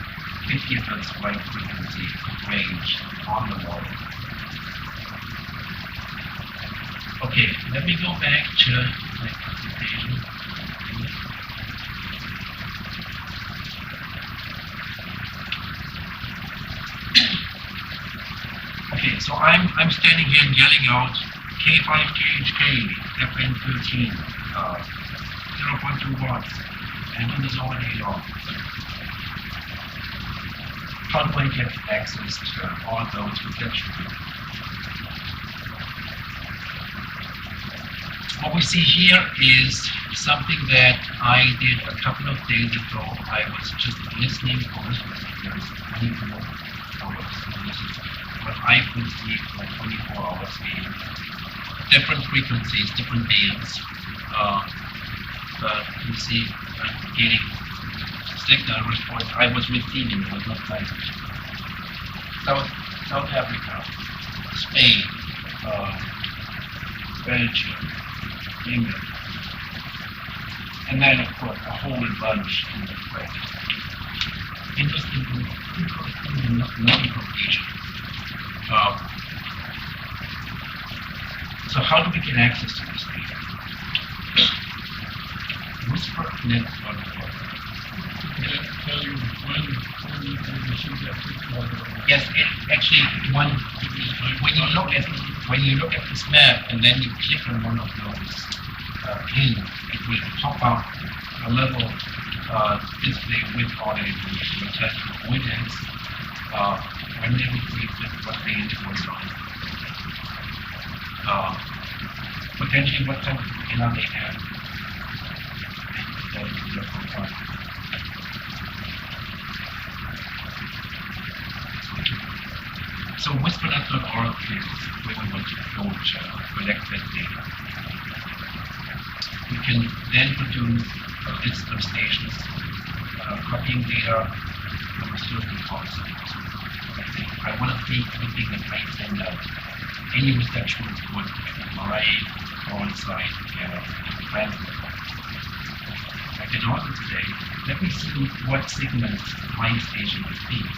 50 Hz wide frequency range on the wall. Okay, let me go back to my presentation. Okay, so I'm standing here and yelling out K5KHK, FN13, 0.2 watts, and in the zone all day long. How do I get access to all those receptions? What we see here is something that I did a couple of days ago. I was just listening for signals. I need to know what I could see for 24 hours in different frequencies, different bands. But you see, I'm getting signal response. I was receiving, it was not like South Africa, Spain, Belgium, England, and then of course a whole bunch in the West. Interesting non-propagation. So how do we get access to this data? Whisper network. Yes, actually, when you look at this map and then you click on one of those pins, it will pop up a little display with all the information. It has coordinates, when they received it, what band it was on, potentially what type of antenna they have. So Whisper.org is where we want to collect that data. We can then produce a list of stations, copying data from a certain policy. I want to take everything that I send out. Any reception is good at my call site and transmit. I can also say, let me see what segments my station receives.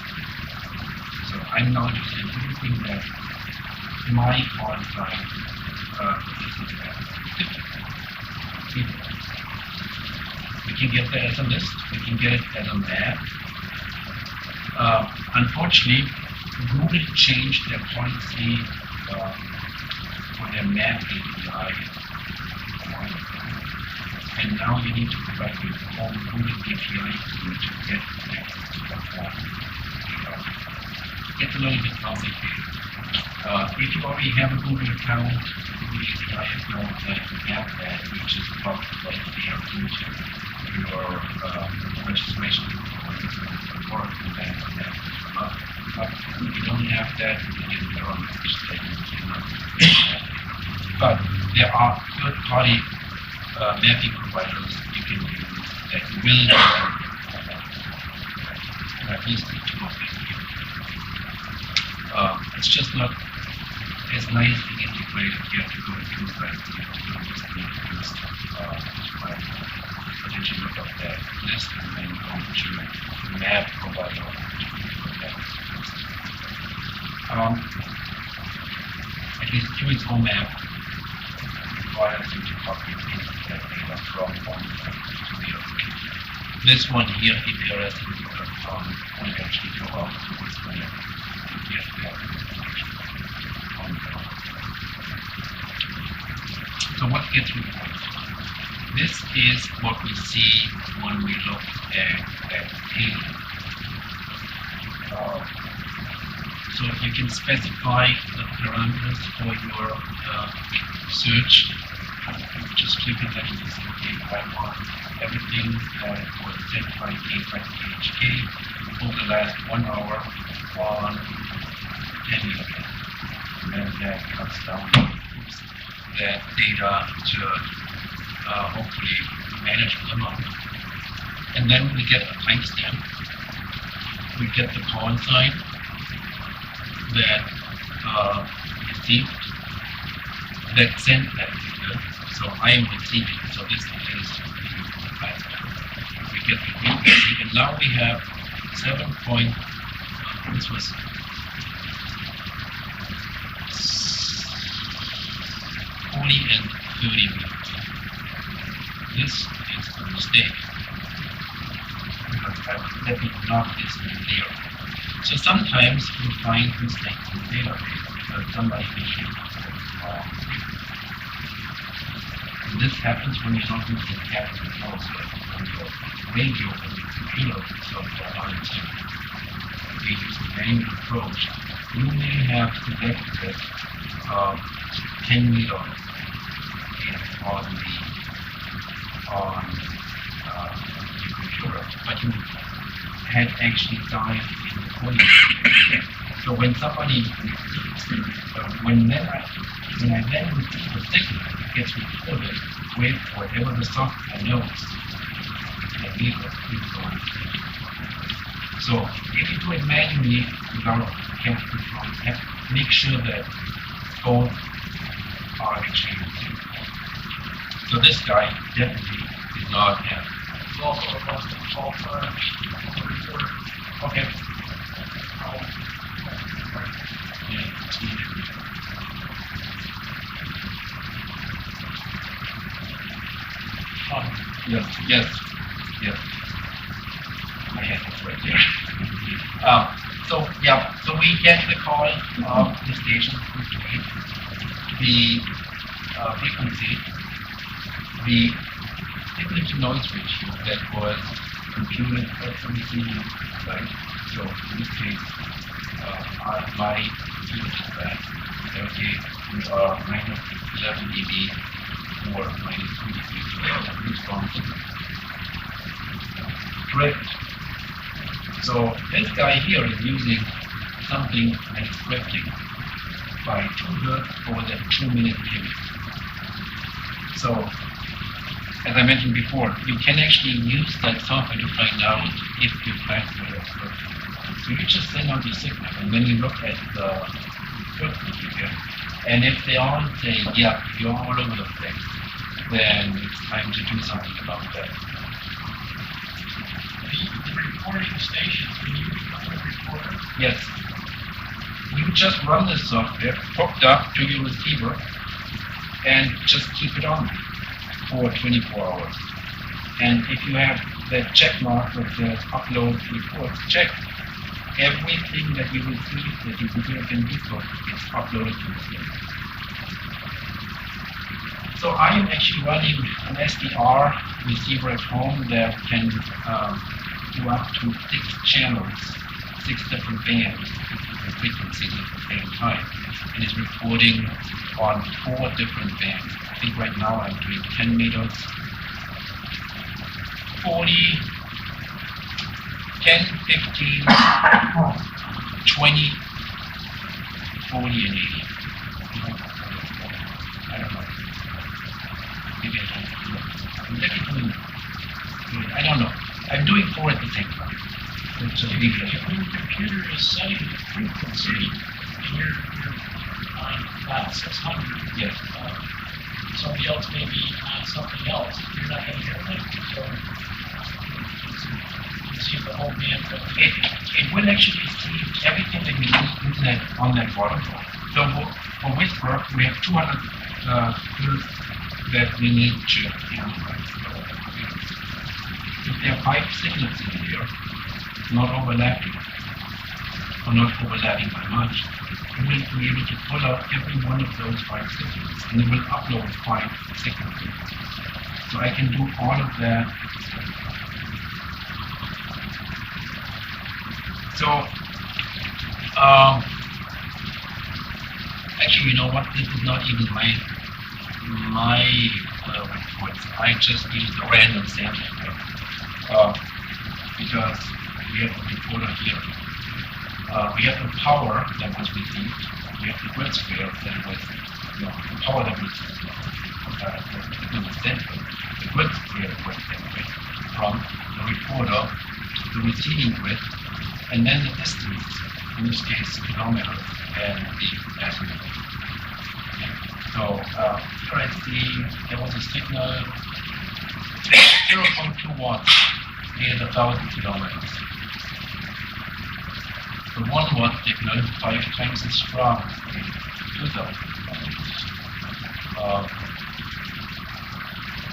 So I'm now using everything that my call site is at. We can get that as a list, we can get it as a map. Unfortunately, Google changed their policy for their map API. And now you need to provide your own Google API to get access to that form. It's a little bit complicated. If you already have a Google account, Google API account, then you have that, which is probably right there into your registration or that. But if you don't have that, you can get your own registration. But there are third-party mapping providers you can use that will at least two of them here. It's just not as nicely integrated. You have to go through that. You just need to list potentially look up that list and then go to map provider. At least doing home map requires you to copy and paste that data from one to the other. This one here, EPRS, will actually go out to this one. Yes, we have on so what gets reported? This is what we see when we look at data. So you can specify the parameters for your search Just click on that and you say, okay, I want everything that was sent by KHK over the last 1 hour on 10 megabits. And then that cuts down that data to hopefully manageable amount. And then we get a timestamp. We get the call sign that received, that sent that signal. So I am receiving. So this is the timestamp. We get the frequency, and now we have 7 point. This was 40 and 30 meters. This is a mistake, because I did not this in there. So sometimes you find mistakes in the database because somebody issued wrong. And this happens when you're not using cat control service on your radio and your computer software on it. You use the manual approach. You may have selected 10 meters on your computer, but you had actually died in the coding. So when somebody, when I then receive a signal, it gets recorded with whatever the software knows that meter is going to be. So if you do it manually without cat control, make sure that both are actually received. So this guy definitely did not have. It's also a custom software recorder. Okay. Yeah, it's needed. Yes. I have it right there. So we get the call of the station, the frequency, the signal to noise ratio that was computed at the receiving side. So in this case, my signal to that, okay, we are minus 11 dB or minus 2 dB response. Correct. So this guy here is using something like scripting by 2 Hz over the 2-minute period. So, as I mentioned before, you can actually use that software to find out if your transmitter is working. So you just send out your signal, and then you look at the frequency here, and if they all say, yeah, you're all over the place, then it's time to do something about that. The recording station, can you become a recorder? Yes. You just run this software hooked up to your receiver and just keep it on for 24 hours. And if you have that check mark that says upload reports, check everything that you receive that you can decode is uploaded to the server. So I am actually running an SDR receiver at home that can do up to 6 channels, 6 different bands and frequencies at the same time, and is recording on 4 different bands. I think right now I'm doing 10 meters, 40, 10, 15, 20, 40, and 80. I don't know. Maybe I don't know. Let me do it. I don't know. I'm doing 4 at the same time. So If your computer is setting the frequency and you're on about 600, yes. Somebody else may be on something else. You're not going to hear them. So you see the whole band. It will actually see everything that we use in that, on that waterfall. So for Whisper, we have 200 fields that we need to analyze. If there are 5 signals in here, not overlapping, or not overlapping by much, we will be able to pull out every one of those 5 signals, and it will upload 5 signals. So I can do all of that. So, actually, you know what? This is not even my reports. I just use the random sampling rate because we have the reporter here. We have the power that was received. We have the grid scale that was, the power that was sent. The grid scale was sent from the reporter to the receiving grid, and then the distance, in this case kilometers, and the azimuth. So here I see there was a signal 0.2 watts in 1,000 kilometers. The 1 watt signal is 5 times as strong as the 2,000 kilometers.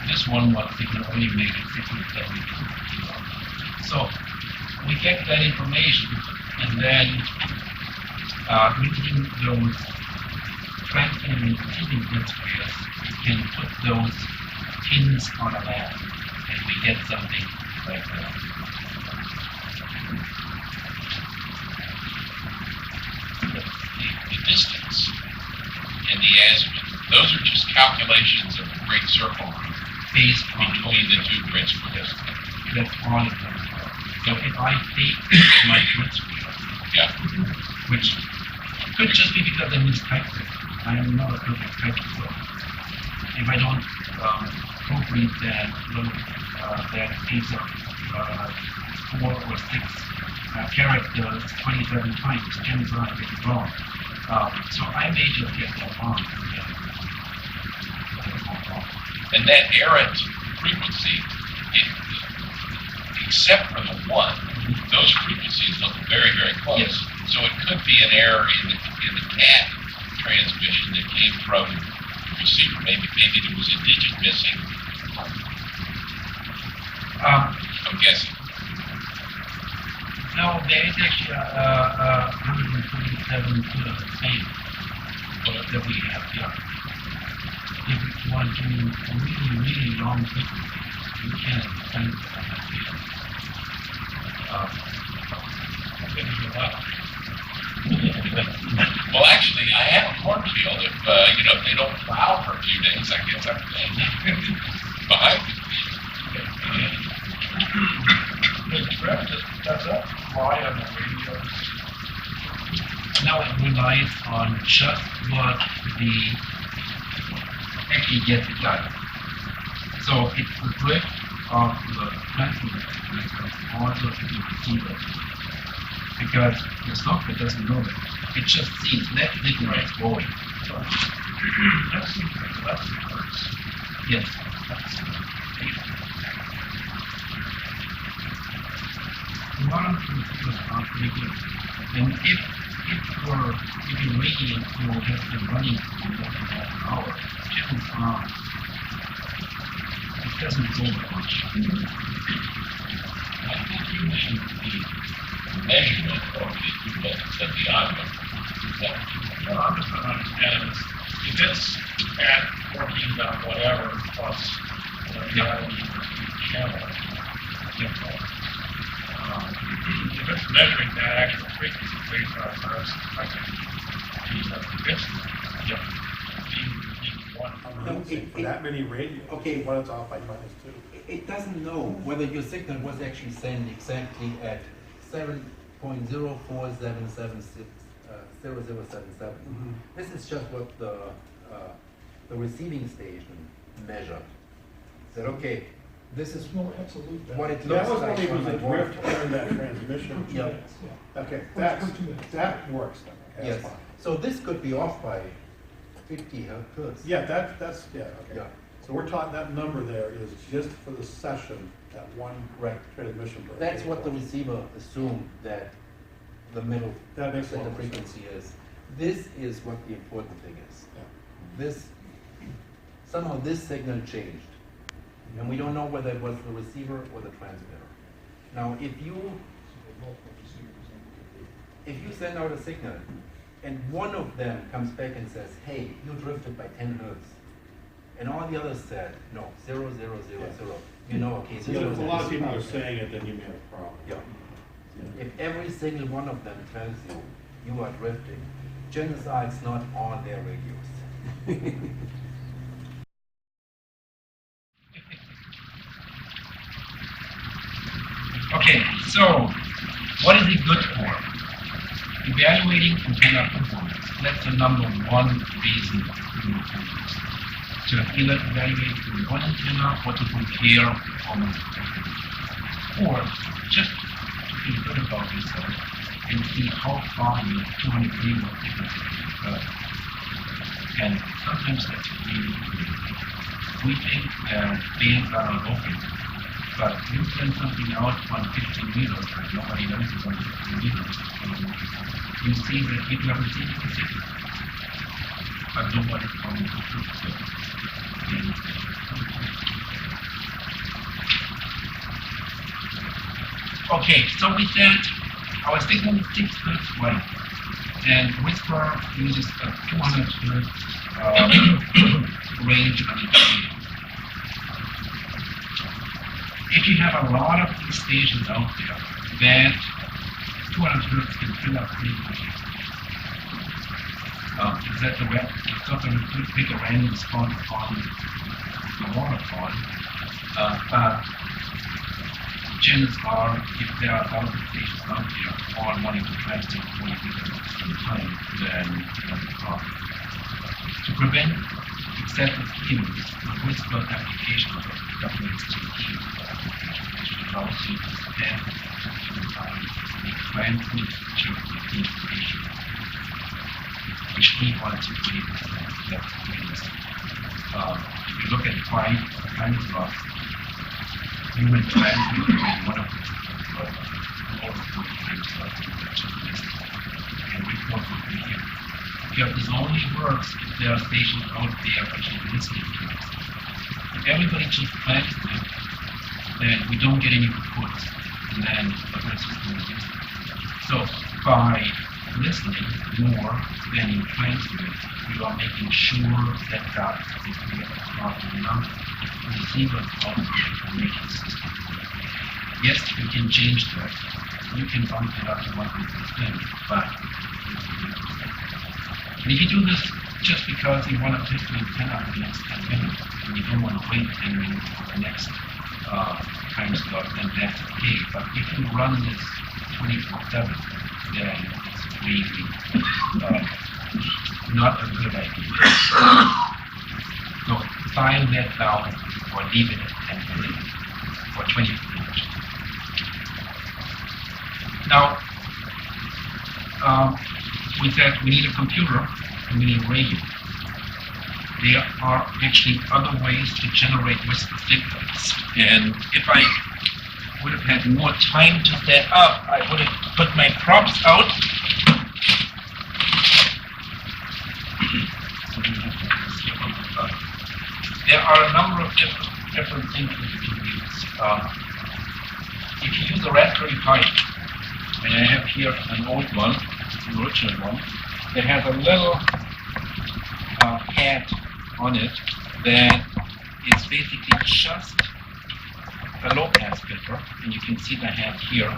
This 1 watt signal only made it 672 kilometers. So we get that information, and then between those transmitting and receiving grid scales, we can put those pins on a map, and we get something like that. The distance and the azimuth, those are just calculations of the great circle Based between the two grid squares. That's all of them. So if I take my grid scale, Yeah. which could just be because I mistyped it. I am not a perfect typer. If I don't proofread that that piece of 4 or 6 characters 27 times, chances are I get it wrong. So I may just get that wrong. And that errant frequency, except for the one, those frequencies look very, very close. Yes. So it could be an error in the CAT transmission that came from the receiver. Maybe there was a digit missing. I'm guessing. No, there is actually 127 same that we have here. If you want to really, really long frequency, you can send that here. Well, actually, I have a cornfield. If they don't plow for a few days, I guess I'm behind. The trip does that fly on the radio? Now it relies on just what the actually gets it done. So it's the drift of the transmitter and also the receiver. Because the software doesn't know that. It just sees that signal is going. That seems like less hertz. Yes. The one of the receivers are pretty good. And if your radio has been running for more than half an hour, chances are it doesn't go that much. I think you mentioned the measurement of the equivalence of the envelope. No, I'm just trying to understand is, if it's at 14 dot whatever plus the channel, if it's measuring that actual frequency based on hertz, I can For that many radios, Okay. when it's off by minus 2. It doesn't know whether your signal was actually sent exactly at 7.04776077. This is just what the receiving station measured. Said, okay, this is no absolute. what it That looks was like when it was on a my water. drift during that transmission. Yeah. Okay, That's- that works then, okay, Yes. that's fine. So this could be off by 50 hertz. Yeah, that's, yeah, okay. Yeah. So we're talking, that number there is just for the session, that one Right. transmission break. That's what the receiver assumed that the middle That makes a that lot the more sense. frequency is. This is what the important thing is. Yeah. Somehow this signal changed. And we don't know whether it was the receiver or the transmitter. Now, if you send out a signal and one of them comes back and says, hey, you drifted by 10 hertz, and all the others said, no, 0, 0, 0, 0, you know, okay, So 0, if a 0, lot of 0. people are saying it, then you may have a problem. Yeah. If every single one of them tells you you are drifting, chances are it's not on their radios. Okay, so what is it good for? Evaluating antenna performance. That's the number one reason to evaluate one antenna or to compare performance. Or just to feel good about yourself and see how far your 200 milliwatt signal and sometimes that's really good. We think bands are open, but you send something out on 15 meters and nobody knows it's on 15 meters. You see that people are receiving the signal, but nobody's calling the truth. Okay, so with that, our signal is 6 hertz wide, and Whisper uses a 200 hertz range on each radio. If you have a lot of these stations out there, that 200 hertz can fill up pretty quickly. Because that's it's not going to pick a random spot on the waterfall. Chances are, if there are other stations out there all wanting to transmit 40 meters at the time, then that's a problem. To prevent excessive use, the Whisper application of WSJT allows you to stand the transmit information, which we want to do. That's the things. If you look at 5 kind of blocks, human transmit is one of the over 40 times and report will be here. Because this only works if there are stations out there which are listening to us. If everybody just plans it, then we don't get any reports, and then the whole system is useless. So by listening more than you transmit, you are making sure that that is the proper number to receive an information system. Yes, we can change that. You can bump it up to 100%, but and if you do this just because you want to test the antenna for the next 10 minutes, and you don't want to wait 10 minutes for the next time slot, then that's okay. But if you run this 24/7, then it's really not a good idea. So file that down or leave it at 10 minutes or 20 minutes. Now, with that, we need a computer and we need a radio. There are actually other ways to generate Whisper signals. And if I would have had more time to set up, I would have put my props out. There are a number of different things that you can use. If you use a Raspberry Pi, and I have here an old one, an original one, that has a little hat on it that is basically just a low-pass filter, and you can see the hat here.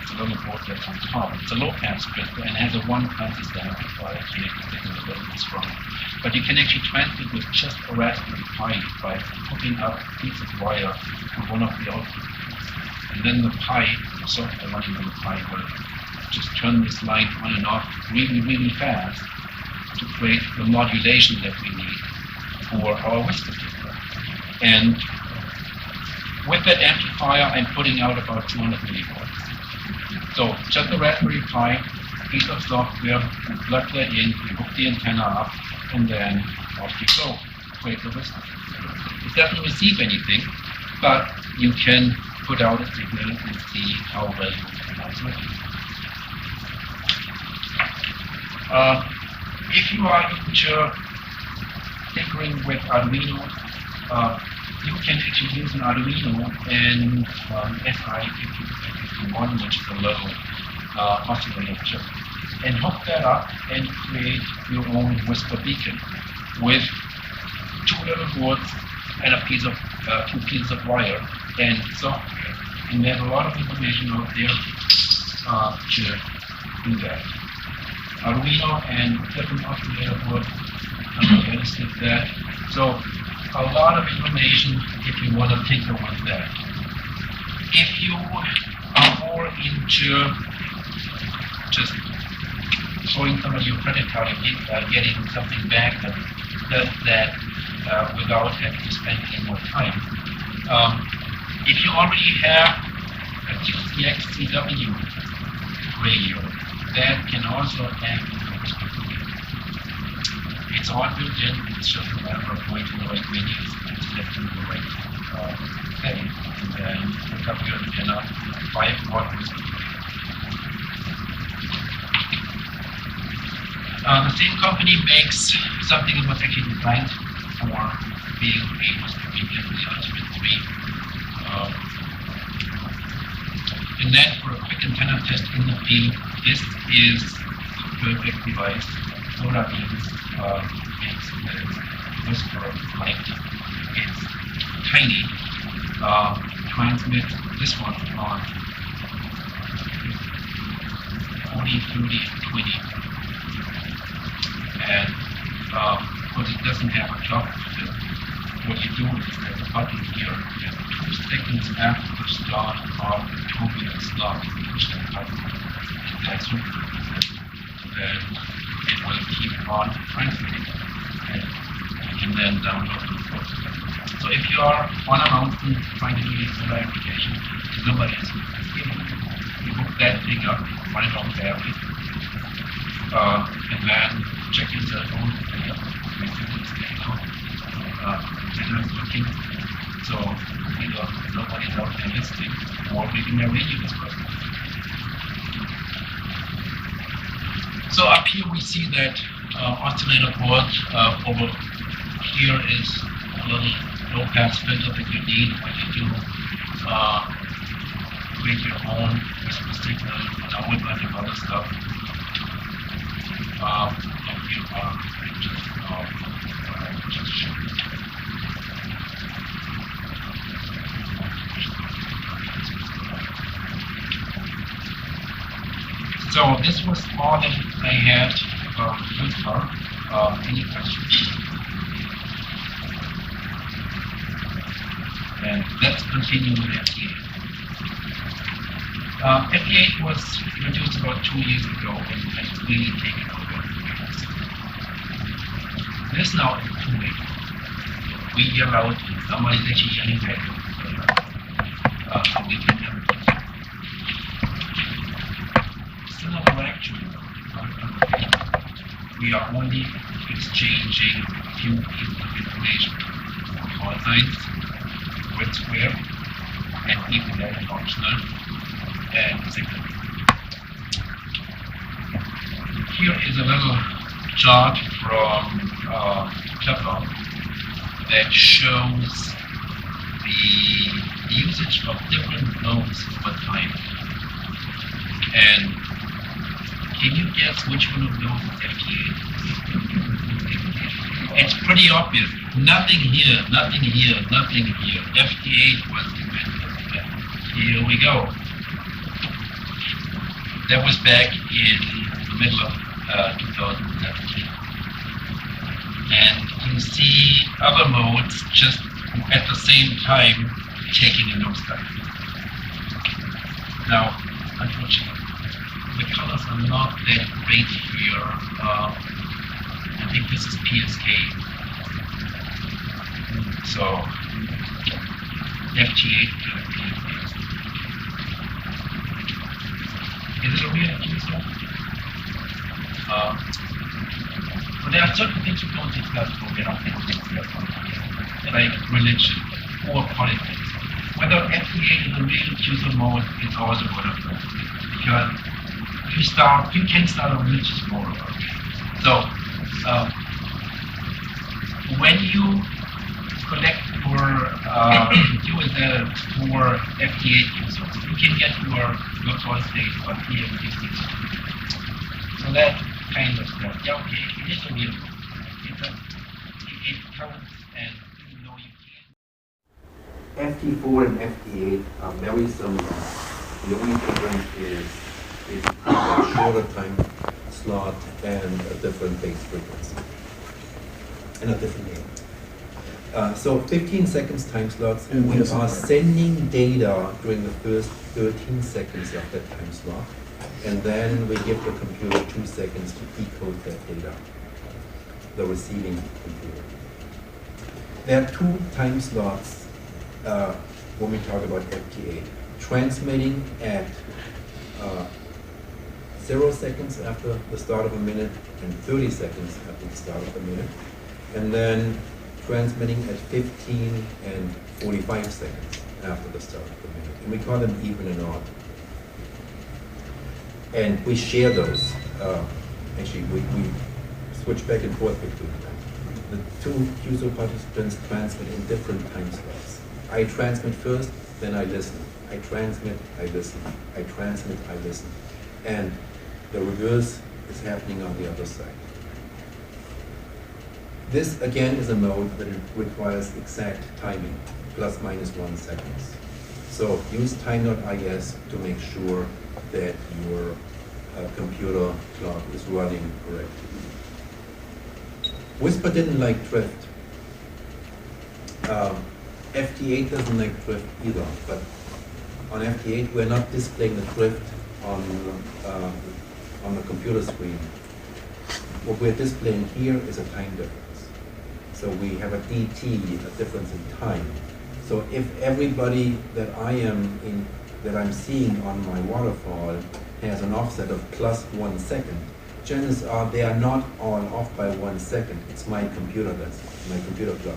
It's a little board that's on top. It's a low-pass filter and has a 1 transistor amplifier to make the signal a little bit stronger. But you can actually transmit with just a Raspberry Pi by hooking up a piece of wire to one of the outputs. And then the Pi, the software running on the Pi, will just turn this line on and off really, really fast to create the modulation that we need for our Whisper signal. And with that amplifier, I'm putting out about 200 millivolts. So just a Raspberry Pi, piece of software, you plug that in, you hook the antenna up, and then off you go. Create the Whisper signal. It doesn't receive anything, but you can put out a signal and see how well you can transmit it. If you are into tinkering with Arduino, you can actually use an Arduino and SI51, which is a little oscillator chip, and hook that up and create your own Whisper beacon with 2 little boards and a piece of 2 pieces of wire and software. And there's a lot of information out there to do that. Arduino and different oscillator boards illustrate that. So a lot of information if you want to tinker with that. If you are more into just showing somebody your credit card and getting something back that does that without having to spend any more time. If you already have a QCX CW radio, that can also act as a whisper cookie. It's all built in, it's just a matter of going to the right menus and selecting the right setting, and then pick up your antenna 5-watt whisper cookie. The same company makes something that was actually designed for being a whisper cookie, the Ultimate 3. And then for a quick antenna test in the field, this is the perfect device. Solar beams makes the whisper light. It's tiny. Transmits this one on 40, 30, and 20. And because it doesn't have a top, what you do is there's a button here, and 2 seconds after the start of the 2-minute slot, you push that button, and that's it. Then it will keep on transmitting, and you can then download the report. So if you are on a mountain trying to do your solar application, nobody is giving you hook that thing up, run it on battery, and then check your cell phone, and it's working. So either nobody's out there listening, or maybe their radio is working. So up here we see that oscillator board. Over here is a little low-pass filter that you need when you do create your own whisper signal and a whole bunch of other stuff. Up here are pictures of what I just showed you. So this was all that I had so far. Any questions? And let's continue with FT8. FT8 was introduced about 2 years ago and has really taken over. This now is 2-way. We yell out, somebody's actually yelling back. We can never do that. Still not actually. We are only exchanging a few pieces of information. Call signs, word square, and even that is optional, and signal. Here is a little chart from Vallone that shows the usage of different nodes over time. And can you guess which one of those is FT8? It's pretty obvious. Nothing here, nothing here, nothing here. FT8 was invented. Here we go. That was back in the middle of 2017. And you see other modes just at the same time taking a nosedive. Now, unfortunately, the colors are not that great here. I think this is PSK. So, FT8 is it a real user? But there are certain things we don't discuss when we don't discuss, like religion or politics. Whether FT8 is a real user mode is always a wonderful, because you can start a religious mode. So when you connect for USL for FT8 users, you can get your source state on PFT6. So that kind of stuff. Yeah, okay, it is a real mode. It counts, and even though you can't. FT4 and FT8 are very similar. The only difference is a shorter time slot and a different base frequency and a different name. So 15 seconds time slots, And we yes, are sir. sending data during the first 13 seconds of that time slot, and then we give the computer 2 seconds to decode that data, the receiving computer. There are 2 time slots when we talk about FT8. Transmitting at 0 seconds after the start of a minute and 30 seconds after the start of a minute, and then transmitting at 15 and 45 seconds after the start of the minute. And we call them even and odd. And we share those. Actually, we switch back and forth between them. The 2 QSO participants transmit in different time slots. I transmit first, then I listen. I transmit, I listen. I transmit, I listen. And the reverse is happening on the other side. This again is a mode that it requires exact timing, plus minus 1 seconds. So use time.is to make sure that your computer clock is running correctly. Whisper didn't like drift. FT8 doesn't like drift either, but on FT8 we're not displaying the drift on the computer screen. What we're displaying here is a time difference. So we have a DT, a difference in time. So if everybody that I'm seeing on my waterfall has an offset of plus 1 second, chances are they are not all off by 1 second. It's my computer clock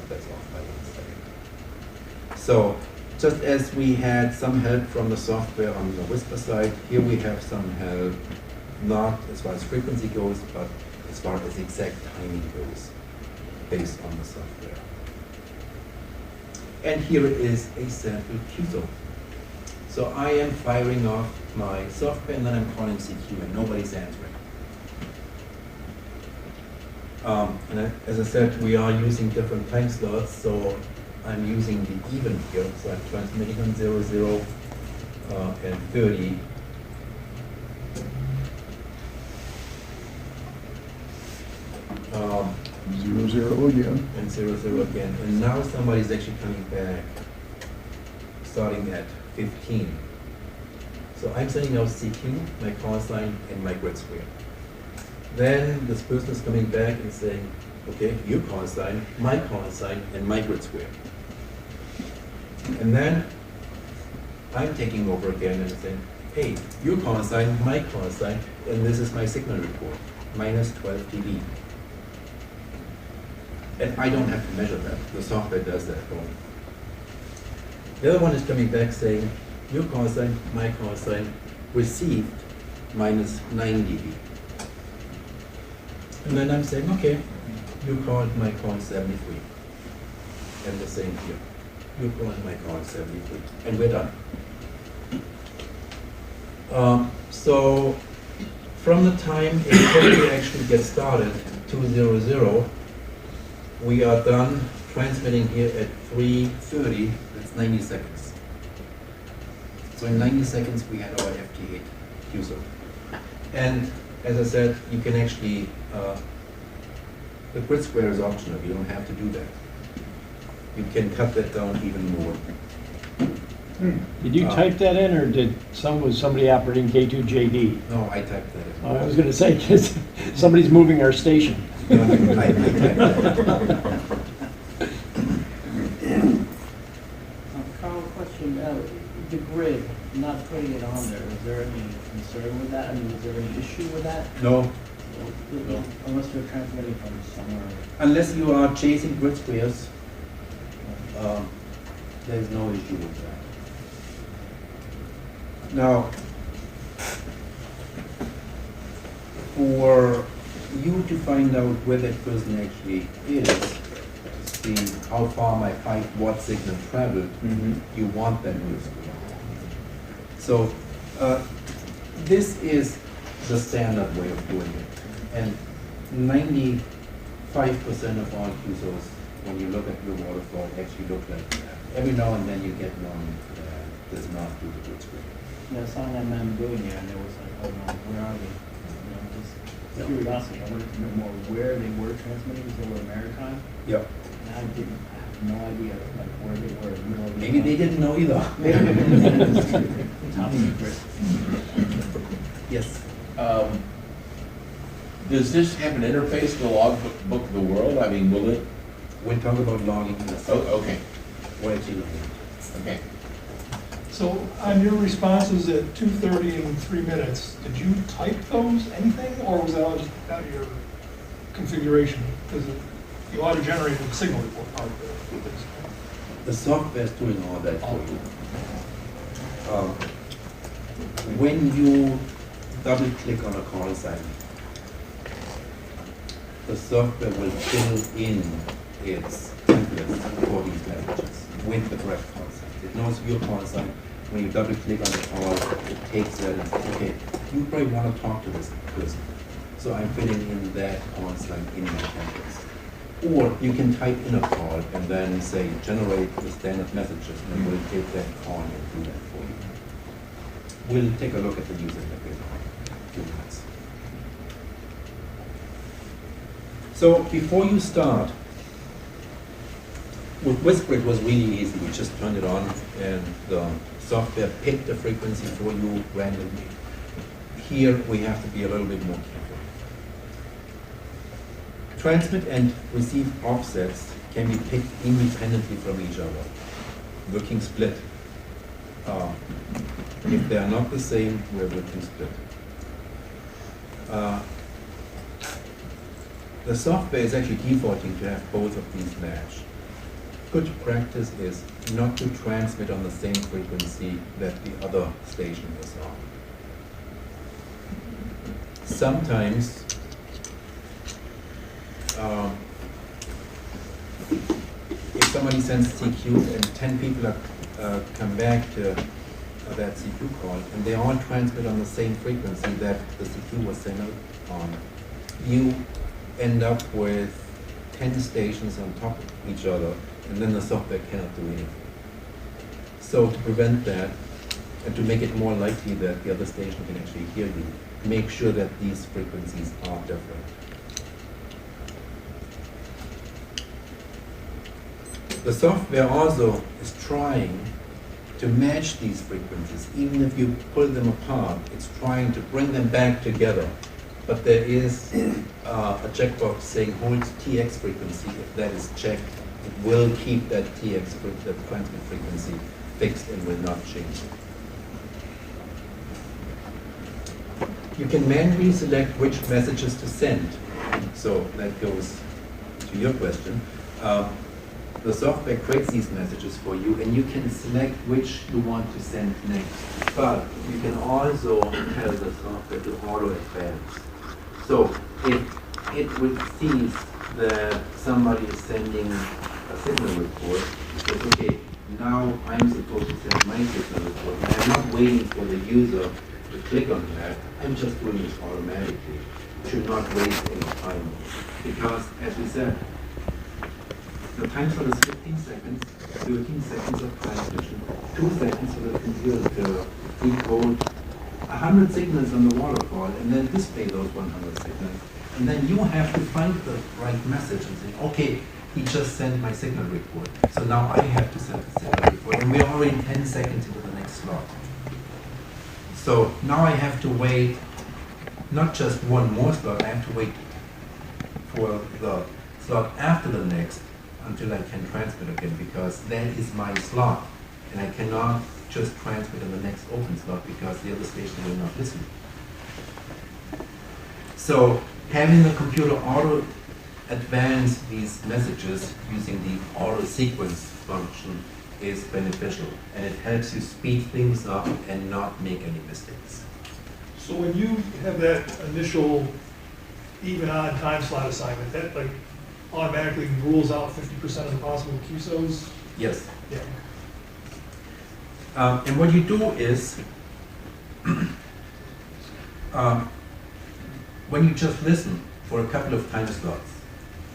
that's off by 1 second. So just as we had some help from the software on the Whisper side, here we have some help, not as far as frequency goes, but as far as exact timing goes, based on the software. And here is a sample QSO. So I am firing off my software and then I'm calling CQ and nobody's answering. As I said, we are using different time slots, so I'm using the even here. So I'm transmitting on 00, 0 and 30. Zero, zero again. And 00 again. And now somebody's actually coming back, starting at 15. So I'm sending out CQ, my call sign, and my grid square. Then this person is coming back and saying, okay, your call sign, my call sign, and my grid square. And then I'm taking over again and saying, hey, your call sign, my call sign, and this is my signal report, minus 12 dB. And I don't have to measure that. The software does that for me. The other one is coming back saying, your call sign, my call sign, received minus 9 dB. And then I'm saying, okay, you called my call 73. And the same here. You called my call 73. And we're done. So from the time it actually gets started, 200, we are done transmitting here at 3:30. That's 90 seconds. So in 90 seconds, we had our FT8 QSO. And as I said, you can actually, the grid square is optional. You don't have to do that. You can cut that down even more. Did you type that in, or was somebody operating K2JD? No, I typed that in. Oh, I was going to say, 'cause somebody's moving our station. No, I typed that. Carl, question, the grid, not putting it on there, is there any concern with that? I mean, is there any issue with that? No. Unless they're transmitting from somewhere. Unless you are chasing grid squares, there's no issue with that. Now, for you to find out where that person actually is, to see how far my 5-watt signal traveled, you want that grid square. So, this is the standard way of doing it. And 95% of all QSOs, when you look at your waterfall, actually look like that. Every now and then you get one that does not do the grid square. Yeah, I saw that man doing it, and it was like, oh no, where are they? You know, just curiosity. I wanted to know more where they were transmitting, if they were maritime. Yep. And I didn't have no idea like where they were. You know, Maybe they didn't know either. Top secret. Yes. Does this have an interface to the logbook of the world? I mean, will it? We'll talk about logging in a Oh, second. okay, Wait till you- okay. So on your responses at 2:30 and 3 minutes, did you type those, anything, or was that all just out of your configuration? Because you auto-generated the signal report part of it. The software is doing all that for you. When you double click on a call sign, the software will fill in its templates for these messages with the correct call sign. It knows your call sign. When you double click on the call, it takes that and says, okay, you probably want to talk to this person. So I'm filling in that call sign in my templates. Or you can type in a call and then say, generate the standard messages, and we'll take that call and do that for you. We'll take a look at the user interface in a few minutes. So before you start, with Whisper it was really easy. We just turned it on and the software picked the frequency for you randomly. Here we have to be a little bit more careful. Transmit and receive offsets can be picked independently from each other, working split. If they are not the same, we're working split. The software is actually defaulting to have both of these match. Good practice is not to transmit on the same frequency that the other station is on. Sometimes if somebody sends CQ and 10 people come back to that CQ call and they all transmit on the same frequency that the CQ was sent out on, you end up with 10 stations on top of each other, and then the software cannot do anything. So to prevent that, and to make it more likely that the other station can actually hear you, make sure that these frequencies are different. The software also is trying to match these frequencies. Even if you pull them apart, it's trying to bring them back together. But there is a checkbox saying hold TX frequency. If that is checked, it will keep that TX, the transmit frequency, fixed and will not change. You can manually select which messages to send. So that goes to your question. The software creates these messages for you, and you can select which you want to send next. But you can also tell the software to auto advance. So if it would see that somebody is sending a signal report, it says, okay, now I'm supposed to send my signal report. And I'm not waiting for the user to click on that. I'm just doing this automatically. You should not waste any time. Because, as we said, the time slot is 15 seconds, 13 seconds of transmission, 2 seconds for the computer to decode 100 signals on the waterfall and then display those 100 signals. And then you have to find the right message and say, okay, he just sent my signal report. So now I have to send the signal report. And we're already 10 seconds into the next slot. So now I have to wait not just one more slot, I have to wait for the slot after the next until I can transmit again, because that is my slot. And I cannot just transmit in the next open slot because the other station will not listen. So having the computer auto advance these messages using the auto sequence function is beneficial, and it helps you speed things up and not make any mistakes. So when you have that initial even odd time slot assignment, that like automatically rules out 50% of the possible QSOs? Yes. Yeah. And what you do is, when you just listen for a couple of time slots,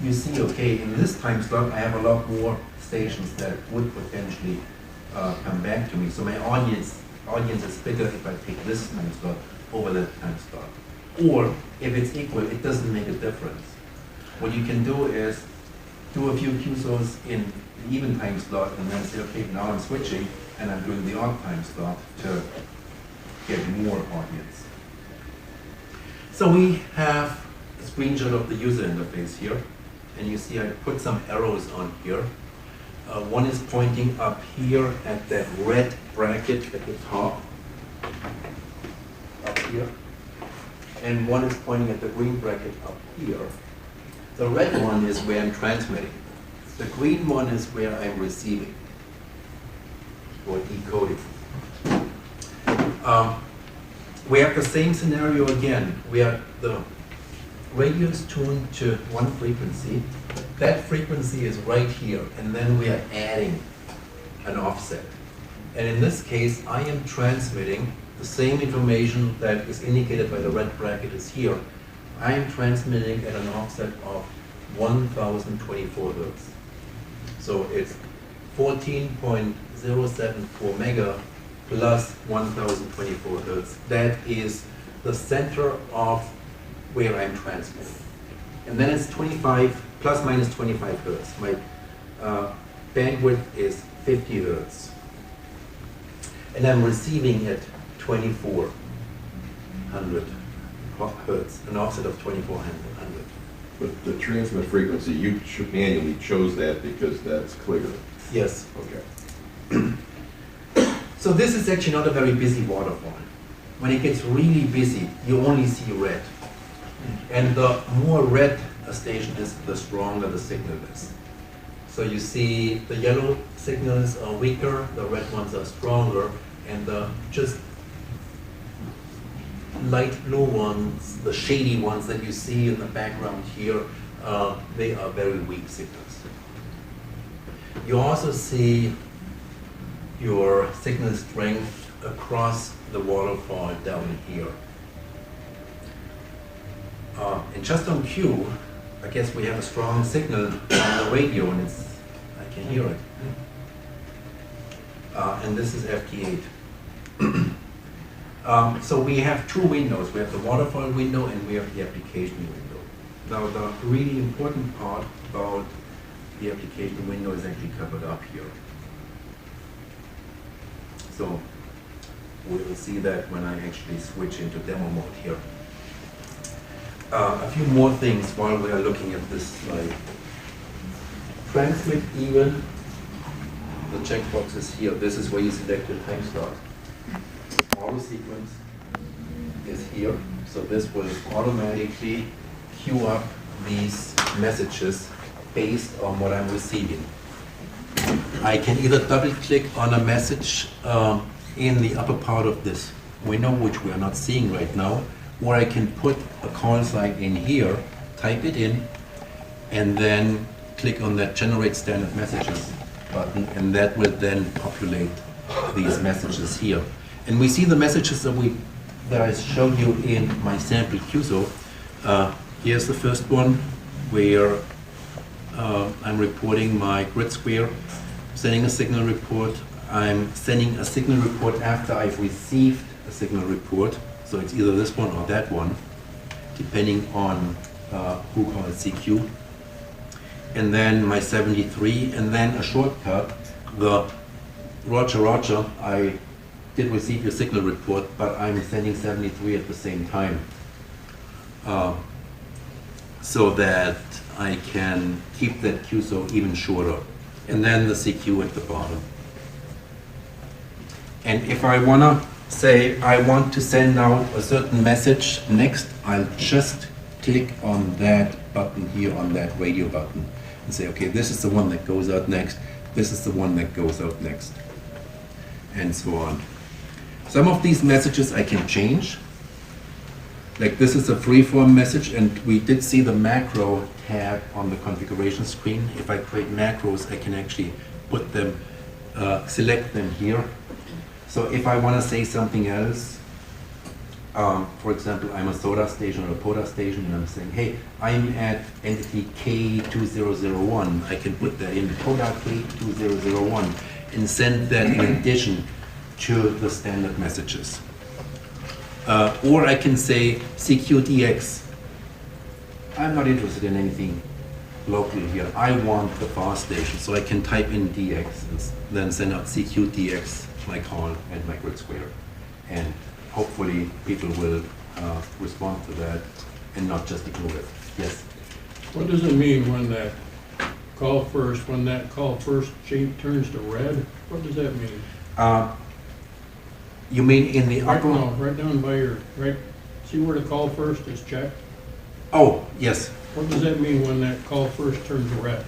you see, okay, in this time slot I have a lot more stations that would potentially come back to me. So my audience is bigger if I pick this time slot over that time slot. Or if it's equal, it doesn't make a difference. What you can do is do a few QSOs in the even time slot, and then say, okay, now I'm switching, and I'm doing the odd time slot to get more audience. So we have a screenshot of the user interface here, and you see I put some arrows on here. One is pointing up here at that red bracket at the top, up here, and one is pointing at the green bracket up here. The red one is where I'm transmitting. The green one is where I'm receiving or decoding. We have the same scenario again, where the radio is tuned to one frequency. That frequency is right here, and then we are adding an offset. And in this case, I am transmitting the same information that is indicated by the red bracket is here. I am transmitting at an offset of 1024 Hertz. So it's 14.074 mega plus 1024 Hertz. That is the center of where I'm transmitting. And then it's 25, plus minus 25 Hertz. My bandwidth is 50 Hertz. And I'm receiving at 2400 Hertz, an offset of 2400. But the transmit frequency, you manually chose that because that's clear. Yes. Okay. So this is actually not a very busy waterfall. When it gets really busy, you only see red. And the more red a station is, the stronger the signal is. So you see the yellow signals are weaker, the red ones are stronger, and the just light blue ones, the shady ones that you see in the background here, they are very weak signals. You also see your signal strength across the waterfall down here. And just on cue, I guess we have a strong signal on the radio, and I can hear it. And this is FT8. So we have two windows. We have the waterfall window and we have the application window. Now the really important part about the application window is actually covered up here. So we will see that when I actually switch into demo mode here. A few more things while we are looking at this slide. Transmit even, the checkbox is here. This is where you select your time slot. Auto sequence is here, so this will automatically queue up these messages based on what I'm receiving. I can either double click on a message in the upper part of this window, which we are not seeing right now, or I can put a call sign in here, type it in, and then click on that generate standard messages button, and that will then populate these messages here. And we see the messages that I showed you in my sample QSO. Here's the first one where I'm reporting my grid square, sending a signal report. I'm sending a signal report after I've received a signal report. So it's either this one or that one, depending on who calls CQ. And then my 73, and then a shortcut, the Roger, I did receive your signal report, but I'm sending 73 at the same time, so that I can keep that QSO even shorter. And then the CQ at the bottom. And if I wanna say I want to send out a certain message next, I'll just click on that button here, on that radio button, and say, okay, this is the one that goes out next, this is the one that goes out next, and so on. Some of these messages I can change. Like this is a freeform message, and we did see the macro tab on the configuration screen. If I create macros, I can actually put them, select them here. So if I want to say something else, for example, I'm a SODA station or a PODA station, and I'm saying, hey, I'm at entity K2001. I can put that in PODA K2001 and send that in addition to the standard messages. Or I can say CQDX. I'm not interested in anything locally here, I want the fast station, so I can type in DX and then send out CQ DX, my call, and my grid square. And hopefully people will respond to that and not just ignore it. Yes? What does it mean when that call first turns to red? What does that mean? You mean in the upper? No, right down by your, see where the call first is checked? Oh, yes. What does that mean when that call first turns red?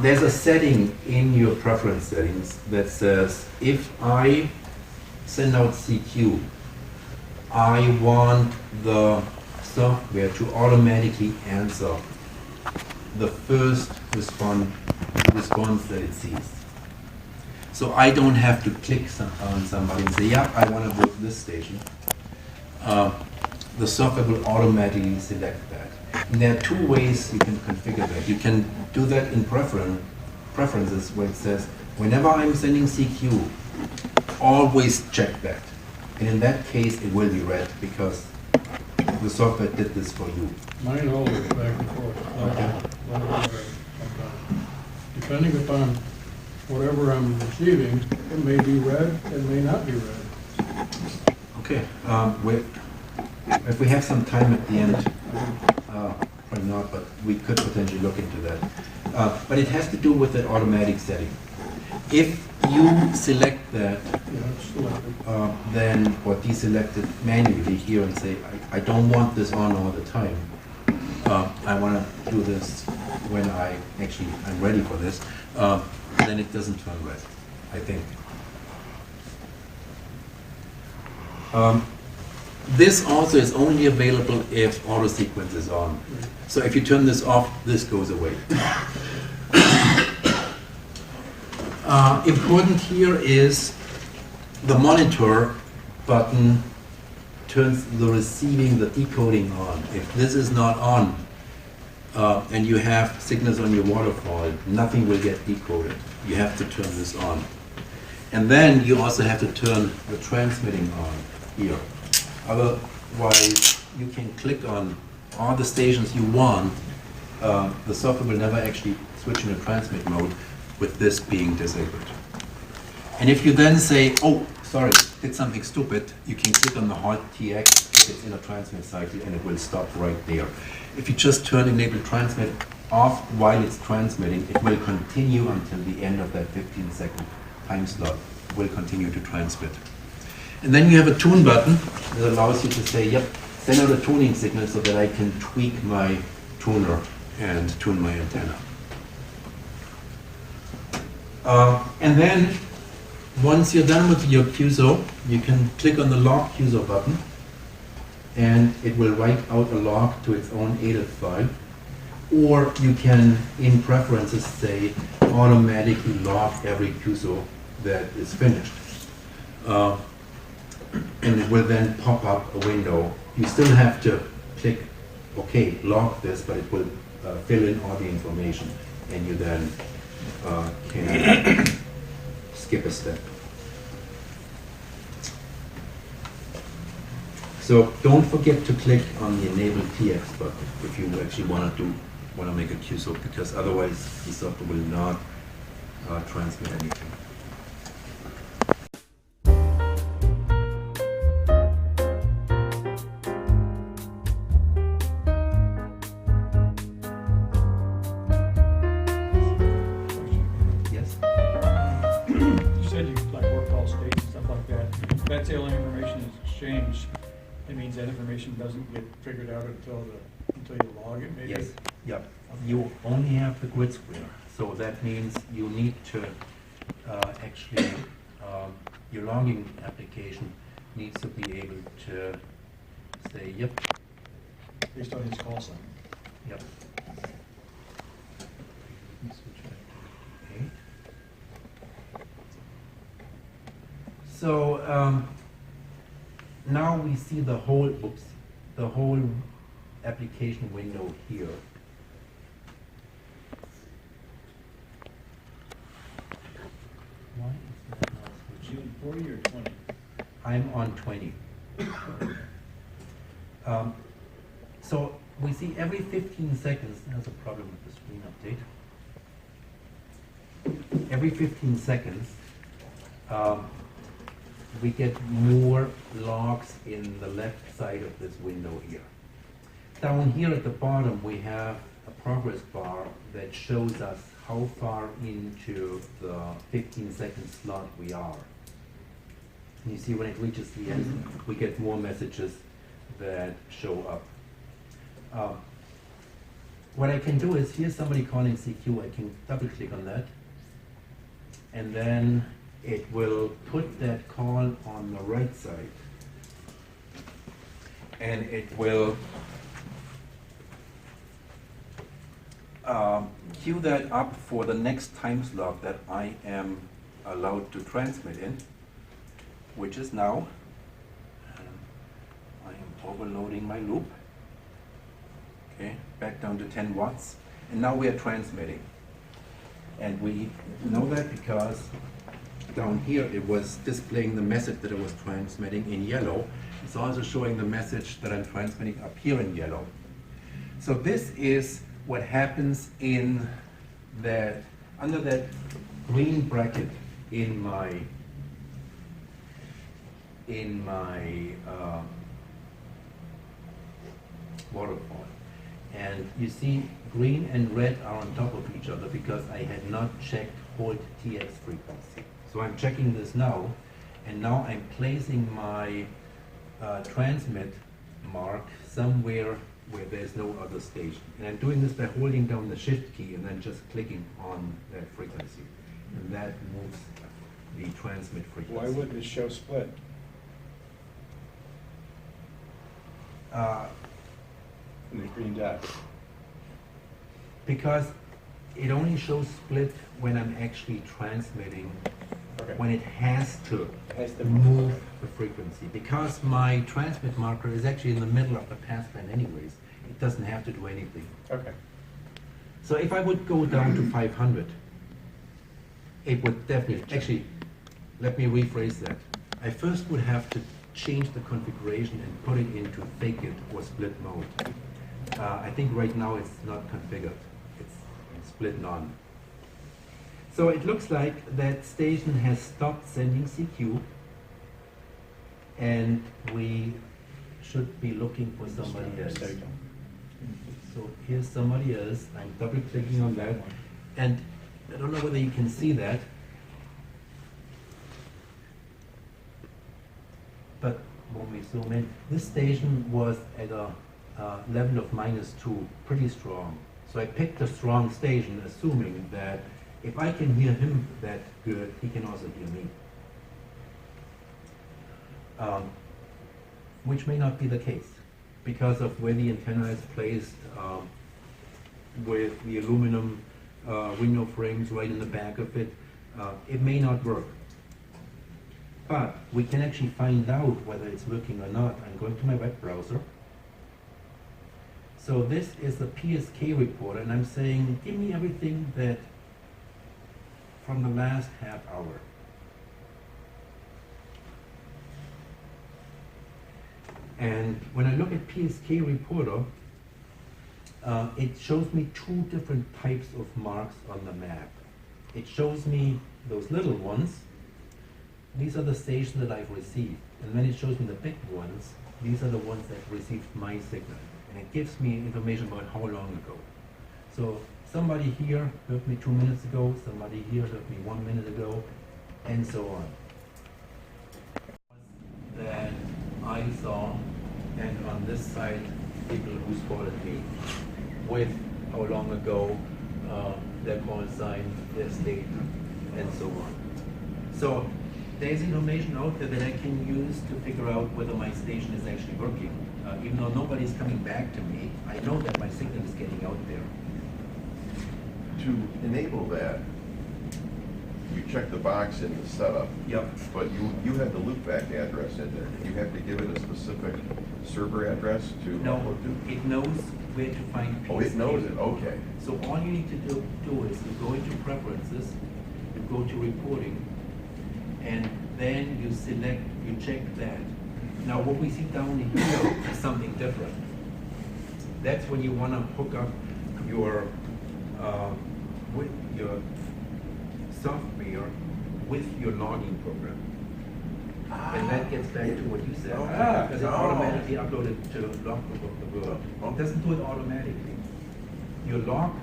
There's a setting in your preference settings that says, if I send out CQ, I want the software to automatically answer the first response that it sees. So I don't have to click on somebody and say, yeah, I want to book this station. The software will automatically select that. And there are two ways you can configure that. You can do that in preferences where it says, whenever I'm sending CQ, always check that. And in that case, it will be red because the software did this for you. Mine always back and forth. Depending upon whatever I'm receiving, it may be red, it may not be red. Okay. If we have some time at the end, probably not, but we could potentially look into that. But it has to do with that automatic setting. If you select that, then or deselect it manually here and say, I don't want this on all the time. I want to do this when I'm ready for this. Then it doesn't turn red, I think. This also is only available if auto sequence is on. So if you turn this off, this goes away. Important here is the monitor button turns the receiving, the decoding on. If this is not on, and you have signals on your waterfall, nothing will get decoded. You have to turn this on. And then you also have to turn the transmitting on here. Otherwise, you can click on all the stations you want. The software will never actually switch into transmit mode with this being disabled. And if you then say, oh, sorry, did something stupid, you can click on the Halt TX if it's in a transmit cycle and it will stop right there. If you just turn enable transmit off while it's transmitting, it will continue until the end of that 15-second time slot. It will continue to transmit. And then you have a tune button that allows you to say, yep, send out a tuning signal so that I can tweak my tuner and tune my antenna. And then, once you're done with your QSO, you can click on the log QSO button, and it will write out a log to its own ADIF file. Or you can, in preferences, say automatically log every QSO that is finished. And it will then pop up a window. You still have to click OK, log this, but it will fill in all the information, and you then can skip a step. So don't forget to click on the Enable TX button if you actually want to make a QSO, because otherwise the software will not transmit anything. That's the only information that's exchanged. It means that information doesn't get figured out until you log it, maybe? Yes. Yep. You only have the grid square, so that means you need to actually your logging application needs to be able to say yep. Based on his call sign. Yep. Let's switch back to 8. So now we see the whole application window here. Why is that not switching? 40 or 20? I'm on 20. So we see every 15 seconds, there's a problem with the screen update. Every 15 seconds, we get more logs in the left side of this window here. Down here at the bottom, we have a progress bar that shows us how far into the 15-second slot we are. And you see when it reaches the end, we get more messages that show up. What I can do is, here's somebody calling CQ, I can double click on that, and then it will put that call on the right side, and it will queue that up for the next time slot that I am allowed to transmit in, which is now. I am overloading my loop. Okay, back down to 10 watts. And now we are transmitting. And we know that because down here it was displaying the message that I was transmitting in yellow. It's also showing the message that I'm transmitting up here in yellow. So this is what happens in that, under that green bracket in my waterfall. And you see green and red are on top of each other because I had not checked hold TX frequency. So I'm checking this now, and now I'm placing my transmit mark somewhere where there's no other station. And I'm doing this by holding down the shift key and then just clicking on that frequency. And that moves the transmit frequency. Why wouldn't it show split? In the green dot. Because it only shows split when I'm actually transmitting, when it has to move the frequency. Because my transmit marker is actually in the middle of the passband anyways, it doesn't have to do anything. Okay. So if I would go down to 500, it would definitely, actually, let me rephrase that. I first would have to change the configuration and put it into fake it or split mode. I think right now it's not configured. It's split none. So it looks like that station has stopped sending CQ, and we should be looking for somebody else. So here's somebody else. I'm double clicking on that, and I don't know whether you can see that, but when we zoom in, this station was at a level of -2, pretty strong. So I picked a strong station, assuming that if I can hear him that good, he can also hear me. Which may not be the case, because of where the antenna is placed, with the aluminum window frames right in the back of it. It may not work. But we can actually find out whether it's working or not. I'm going to my web browser. So this is the PSK report, and I'm saying, give me everything that from the last half hour. And when I look at PSK reporter, it shows me two different types of marks on the map. It shows me those little ones. These are the stations that I've received. And then it shows me the big ones. These are the ones that received my signal. And it gives me information about how long ago. So somebody here heard me 2 minutes ago, somebody here heard me 1 minute ago, and so on. That I saw, and on this side, people who spotted me with how long ago, their call sign, their state, and so on. So there's information out there that I can use to figure out whether my station is actually working. Even though nobody's coming back to me, I know that my signal is getting out there. To enable that, you check the box in the setup. Yep. But you have the loopback address in there. You have to give it a specific server address to upload to? It knows where to find PSK. Oh, it knows it, okay. So all you need to do is you go into preferences, you go to reporting, and then you select, you check that. Now what we see down here is something different. That's when you want to hook up your with your software with your logging program. And that gets back to what you said. Because it automatically uploaded to Logbook of the World. It doesn't do it automatically. Your log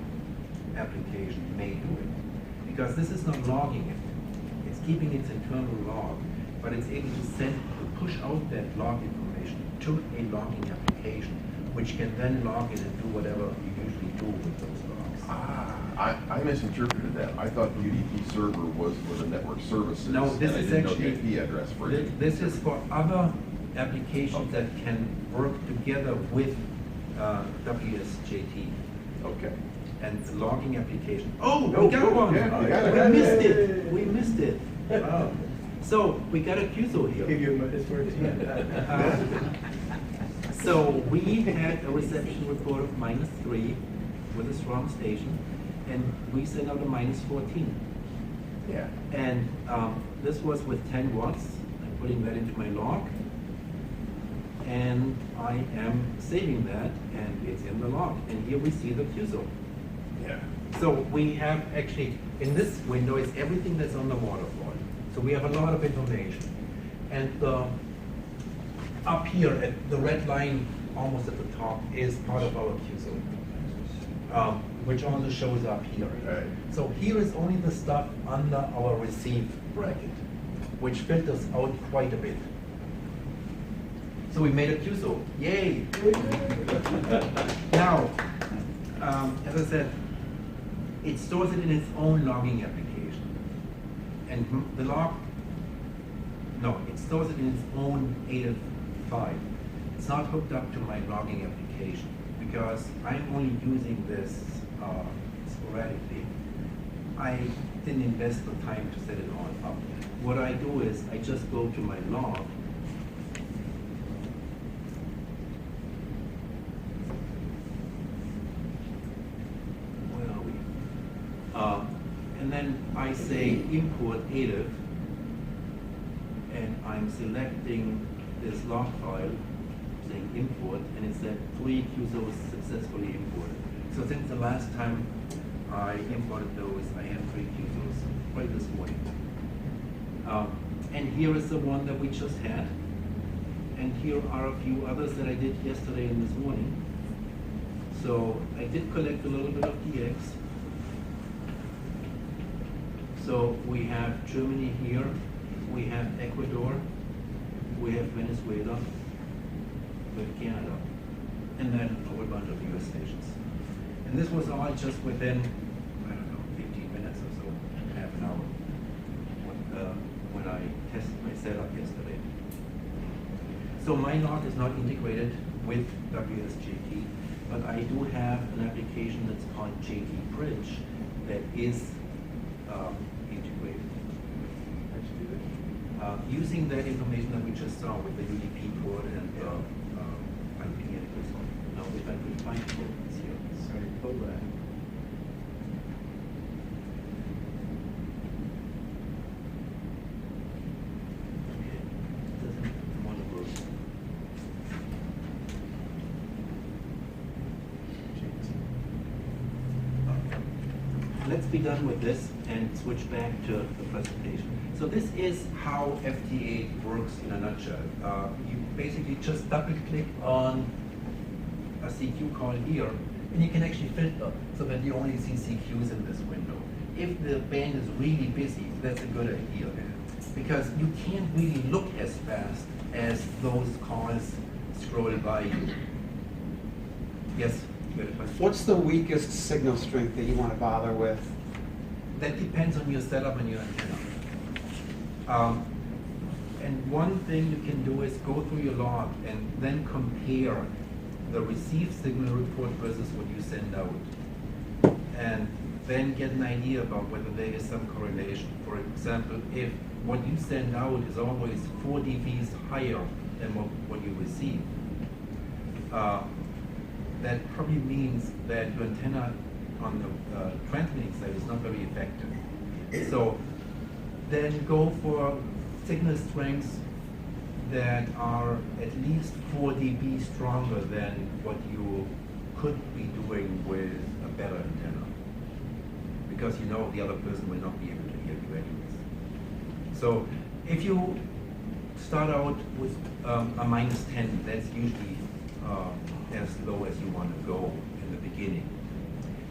application may do it. Because this is not logging it. It's keeping its internal log, but it's able to push out that log information to a logging application, which can then log it and do whatever you usually do with those logs. I misinterpreted that. I thought the UDP server was for the network services. No, this and I is didn't know actually, the IP address for it. this is for other applications that can work together with WSJT. Okay. And the logging application. Oh, No, we got one. yeah, you got it. We missed it. We missed it. Wow. So we got a QSO here. Give you his word. So we had a reception report of -3 with a strong station, and we sent out a -14. Yeah. And this was with 10 watts. I'm putting that into my log, and I am saving that, and it's in the log. And here we see the QSO. Yeah. So we have actually, in this window, is everything that's on the waterfall. So we have a lot of information. And up here, at the red line, almost at the top, is part of our QSO, which also shows up here. Right. So here is only the stuff under our receive bracket, which filters out quite a bit. So we made a QSO, yay! Now, as I said, it stores it in its own logging application. And the log, no, it stores it in its own ADIF file. It's not hooked up to my logging application because I'm only using this sporadically. I didn't invest the time to set it all up. What I do is I just go to my log. And then I say import ADIF, and I'm selecting this log file, saying import, and it said 3 QSOs successfully imported. So since the last time I imported those, I have 3 QSOs right this morning. And here is the one that we just had. And here are a few others that I did yesterday and this morning. So I did collect a little bit of DX. So we have Germany here, we have Ecuador, we have Venezuela, we have Canada, and then a whole bunch of US stations. And this was all just within, I don't know, 15 minutes or so, half an hour, when I tested my setup yesterday. So my log is not integrated with WSJT, but I do have an application that's called JT Bridge that is integrated. Using that information that we just saw with the UDP port and IP address. Now, if I could find it here. Sorry, pull that. Doesn't want to work. Let's be done with this and switch back to the presentation. So this is how FT8 works in a nutshell. You basically just double click on a CQ call here, and you can actually filter so that you only see CQs in this window. If the band is really busy, that's a good idea, because you can't really look as fast as those calls scroll by you. Yes, you had a question? What's the weakest signal strength that you want to bother with? That depends on your setup and your antenna. And one thing you can do is go through your log and then compare the received signal report versus what you send out. And then get an idea about whether there is some correlation. For example, if what you send out is always 4 dBs higher than what you receive, that probably means that your antenna on the transmitting side is not very effective. So then go for signal strengths that are at least 4 dB stronger than what you could be doing with a better antenna. Because you know the other person will not be able to hear you anyways. So if you start out with a -10, that's usually as low as you want to go in the beginning.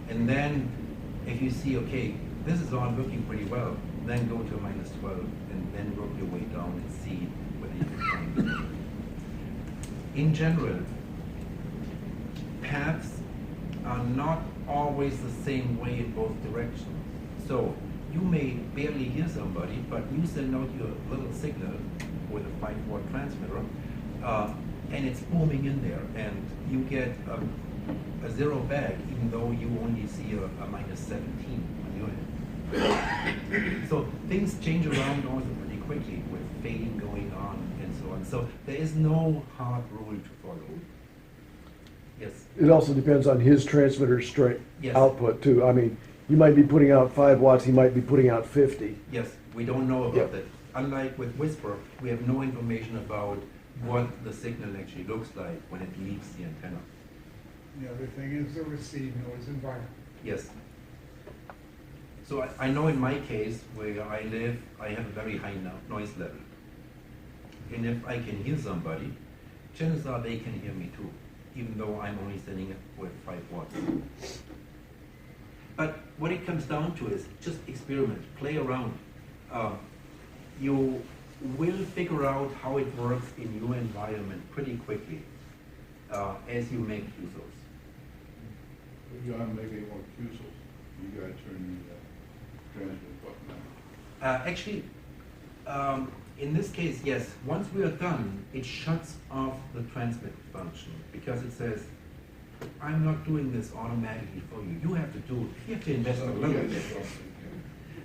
And then if you see, okay, this is all working pretty well, then go to a -12 and then work your way down and see whether you can find it. In general, paths are not always the same way in both directions. So you may barely hear somebody, but you send out your little signal with a 5-watt transmitter, and it's booming in there, and you get a 0 back, even though you only see a -17 on your end. So things change around also pretty quickly with fading going on and so on. So there is no hard rule to follow. Yes. It also depends on his transmitter strength Yes. output too. I mean, you might be putting out 5 watts, he might be putting out 50. Yes, we don't know about Yep. that. Unlike with Whisper, we have no information about what the signal actually looks like when it leaves the antenna. The other thing is the receive noise environment. Yes. So I know in my case, where I live, I have a very high noise level. And if I can hear somebody, chances are they can hear me too, even though I'm only sending it with 5 watts. But what it comes down to is just experiment, play around. You will figure out how it works in your environment pretty quickly as you make QSOs. You gotta make any more QSOs. You gotta turn the transmit button on. Actually, in this case, yes, once we are done, it shuts off the transmit function because it says, I'm not doing this automatically for you. You have to do it. You have to invest a little bit.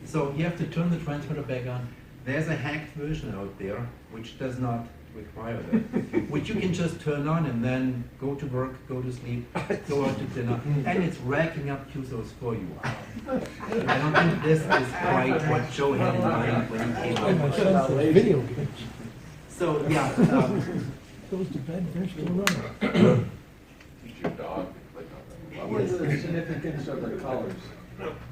So you have to turn the transmitter back on. There's a hacked version out there which does not require that, which you can just turn on and then go to work, go to sleep, go out to dinner, and it's racking up QSOs for you. I don't think this is quite what Joe had in mind when he came up with Video games. So, yeah. Goes to bed, they're still running. Teach your dog to click on them. What is the significance of the colors?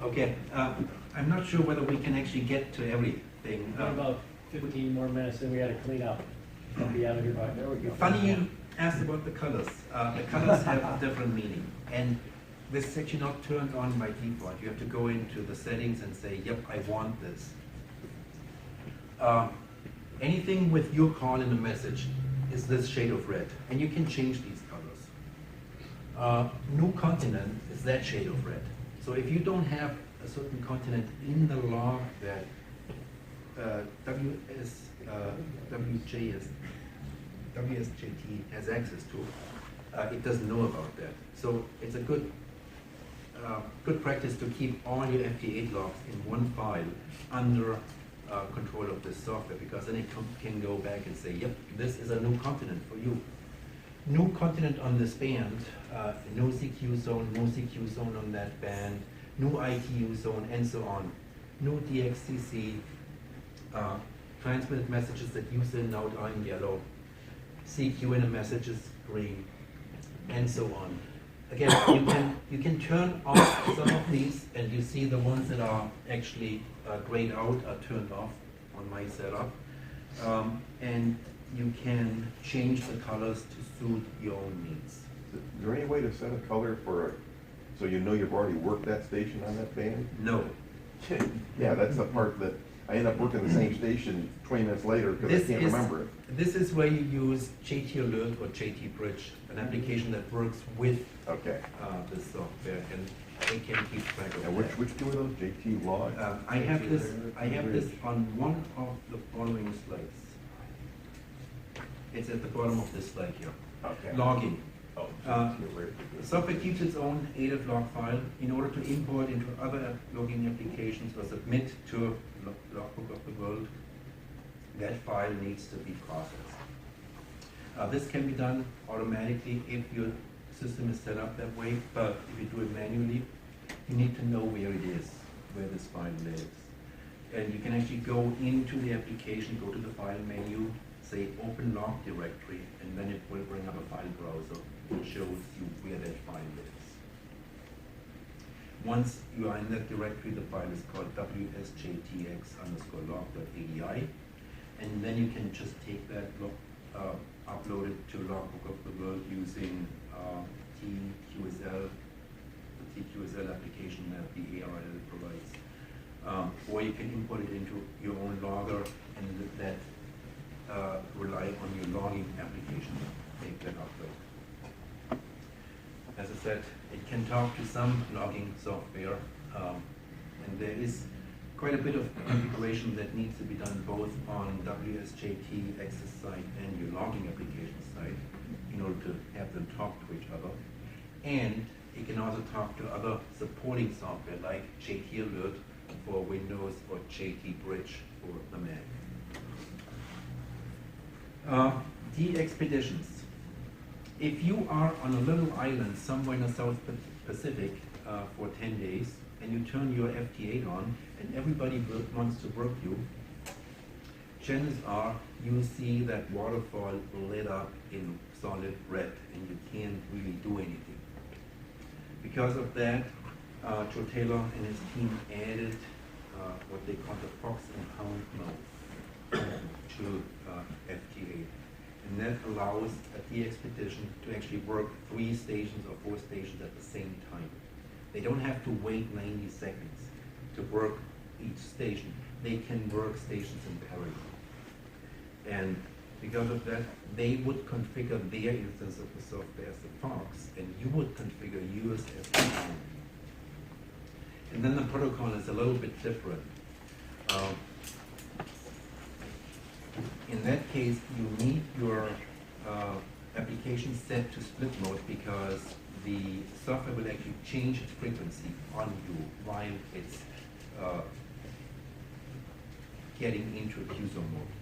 Okay, I'm not sure whether we can actually get to everything. What about 15 more minutes and we gotta clean up? I'll be out of here by, there we go. Funny you asked about the colors. The colors have a different meaning. And this is actually not turned on by default. You have to go into the settings and say, yep, I want this. Anything with your call in the message is this shade of red. And you can change these colors. New continent is that shade of red. So if you don't have a certain continent in the log that WSJT has access to, it doesn't know about that. So it's a good practice to keep all your FT8 logs in one file under control of this software, because then it can go back and say, yep, this is a new continent for you. New continent on this band, no CQ zone, no CQ zone on that band, new ITU zone, and so on. New DXCC, transmitted messages that you send out are in yellow, CQ in a message is green, and so on. Again, you can turn off some of these, and you see the ones that are actually grayed out are turned off on my setup. And you can change the colors to suit your own needs. Is there any way to set a color for, so you know you've already worked that station on that band? No. Yeah, that's the part that I end up working the same station 20 minutes later because I can't remember it. This is where you use JT Alert or JT Bridge, an application that works with this software, and they can keep track of and that. which two of those? JT Log? I have this on one of the following slides. It's at the bottom of this slide here. Okay. Logging. Oh, Software keeps its own ADIF log file in order to import into other logging applications or submit to Logbook of the World. That file needs to be processed. This can be done automatically if your system is set up that way, but if you do it manually, you need to know where it is, where this file lives. And you can actually go into the application, go to the file menu, say open log directory, and then it will bring up a file browser which shows you where that file is. Once you are in that directory, the file is called WSJT-X_log.adi, and then you can just take that log, upload it to Logbook of the World using TQSL, the TQSL application that the ARL provides. Or you can import it into your own logger and that rely on your logging application to make that upload. As I said, it can talk to some logging software, and there is quite a bit of configuration that needs to be done both on WSJT-X's side and your logging application side in order to have them talk to each other. And it can also talk to other supporting software like JT Alert for Windows or JT Bridge for the Mac. De-expeditions. If you are on a little island somewhere in the South Pacific for 10 days and you turn your FT8 on and everybody wants to work you, chances are you see that waterfall lit up in solid red and you can't really do anything. Because of that, Joe Taylor and his team added what they call the Fox and Hound mode to FT8. And that allows a de-expedition to actually work 3 stations or 4 stations at the same time. They don't have to wait 90 seconds to work each station. They can work stations in parallel. And because of that, they would configure their instance of the software as the Fox, and you would configure yours as the Hound. And then the protocol is a little bit different. In that case, you need your application set to split mode because the software will actually change its frequency on you while it's getting into a QSO mode.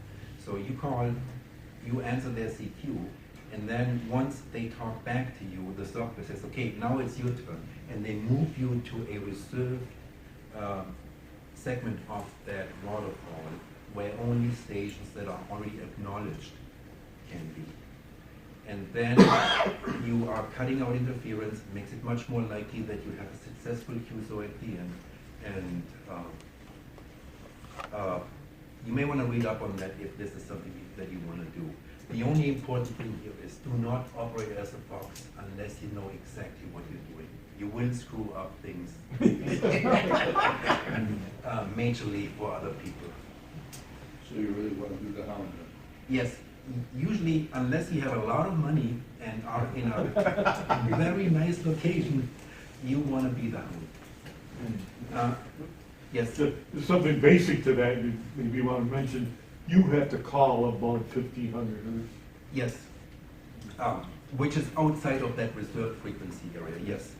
So you answer their CQ, and then once they talk back to you, the software says, okay, now it's your turn, and they move you to a reserved segment of that waterfall where only stations that are already acknowledged can be. And then you are cutting out interference, makes it much more likely that you have a successful QSO at the end. And you may want to read up on that if this is something that you want to do. The only important thing here is do not operate as a Fox unless you know exactly what you're doing. You will screw up things majorly for other people. So you really want to do the Hound? Yes, usually unless you have a lot of money and are in a very nice location, you want to be the Hound. Yes? There's something basic to that you maybe want to mention. You have to call above 1,500. Yes, which is outside of that reserved frequency area, yes.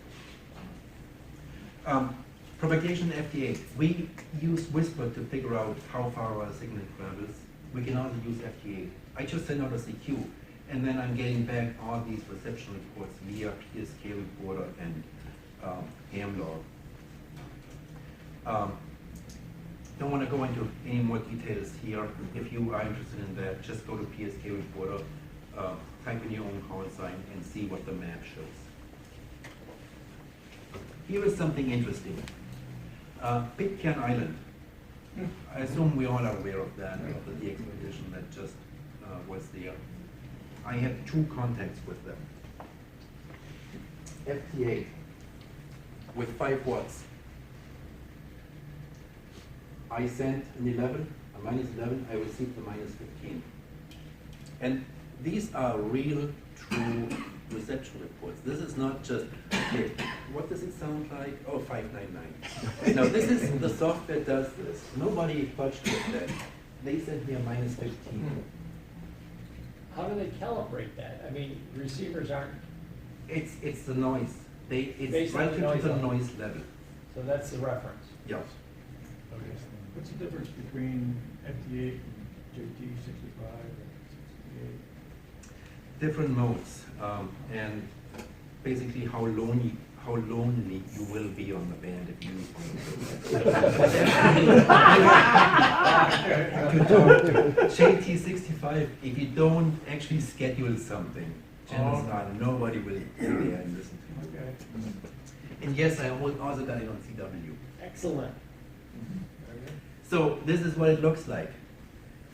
Propagation FT8. We use Whisper to figure out how far our signal travels. We can also use FT8. I just send out a CQ, and then I'm getting back all these reception reports via PSK reporter and HAMLog. Don't want to go into any more details here. If you are interested in that, just go to PSK reporter, type in your own call sign, and see what the map shows. Here is something interesting. Pitcairn Island. I assume we all are aware of that, of the de-expedition that just was there. I had 2 contacts with them. FT8 with 5 watts. I sent an 11, a -11, I received a -15. And these are real, true reception reports. This is not just, okay, what does it sound like? Oh, 599. No, this is, the software does this. Nobody fudged with that. They sent me a -15. How do they calibrate that? I mean, receivers aren't. It's the noise. It's Based on the relative to the noise noise level. So that's the reference. Yes. What's the difference between FT8 and JT65 and 68? Different modes, and basically how how lonely you will be on the band if you use one of those. JT65, if you don't actually schedule something, chances are nobody will sit there and listen to you. Okay. And yes, I also got it on CW. Excellent. So this is what it looks like.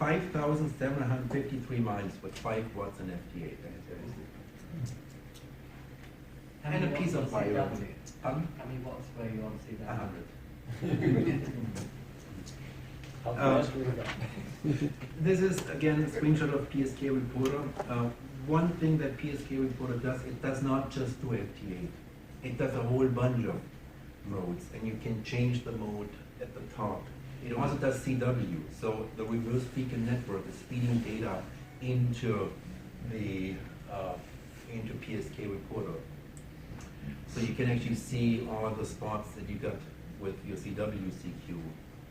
5,753 miles with 5 watts in FT8. And a piece of wire. Pardon? How many watts were you on CW? 100. How fast we go? This is again a screenshot of PSK Reporter. One thing that PSK Reporter does, it does not just do FT8. It does a whole bunch of modes, and you can change the mode at the top. It also does CW, so the reverse beacon network is feeding data into the into PSK Reporter. So you can actually see all the spots that you got with your CW-CQ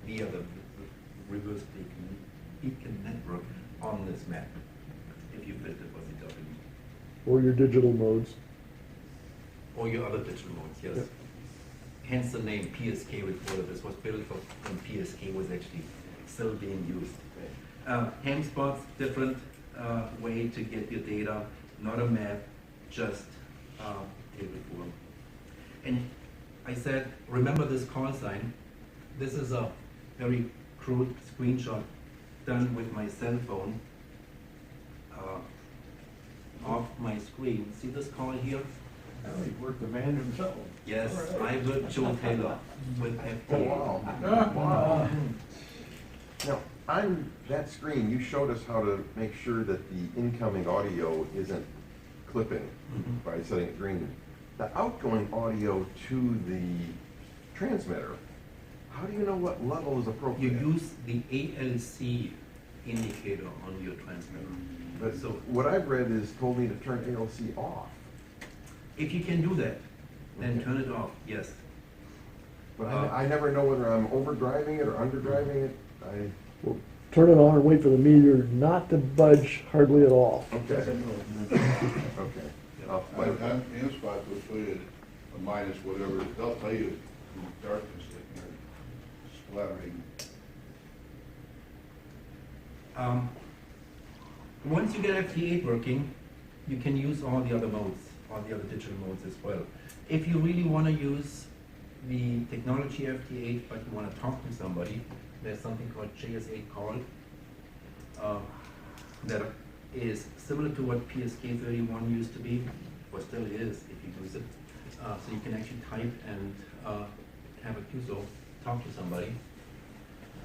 via the reverse beacon network on this map, if you filter for CW. Or your digital modes. Or your other digital modes, yes. Yep. Hence the name PSK Reporter. This was built when PSK was actually still being used. Ham spots, different way to get your data, not a map, just table form. And I said, remember this call sign. This is a very crude screenshot done with my cell phone off my screen. See this call here? Oh, he worked the man himself. Yes, I worked Joe Taylor with FT8. Oh, wow. Wow. Now, on that screen, you showed us how to make sure that the incoming audio isn't clipping by setting it green. The outgoing audio to the transmitter, how do you know what level is appropriate? You use the ALC indicator on your transmitter. But so what I've read is told me to turn ALC off. If you can do that, then turn it off, yes. But I never know whether I'm overdriving it or underdriving it. Well, turn it on and wait for the meter not to budge hardly at all. Okay. Okay. And spots will show you a minus whatever, they'll tell you in the darkness that you're splattering. Once you get FT8 working, you can use all the other modes, all the other digital modes as well. If you really want to use the technology FT8, but you want to talk to somebody, there's something called JS8 call that is similar to what PSK31 used to be, or still is if you use it. So you can actually type and have a QSO talk to somebody.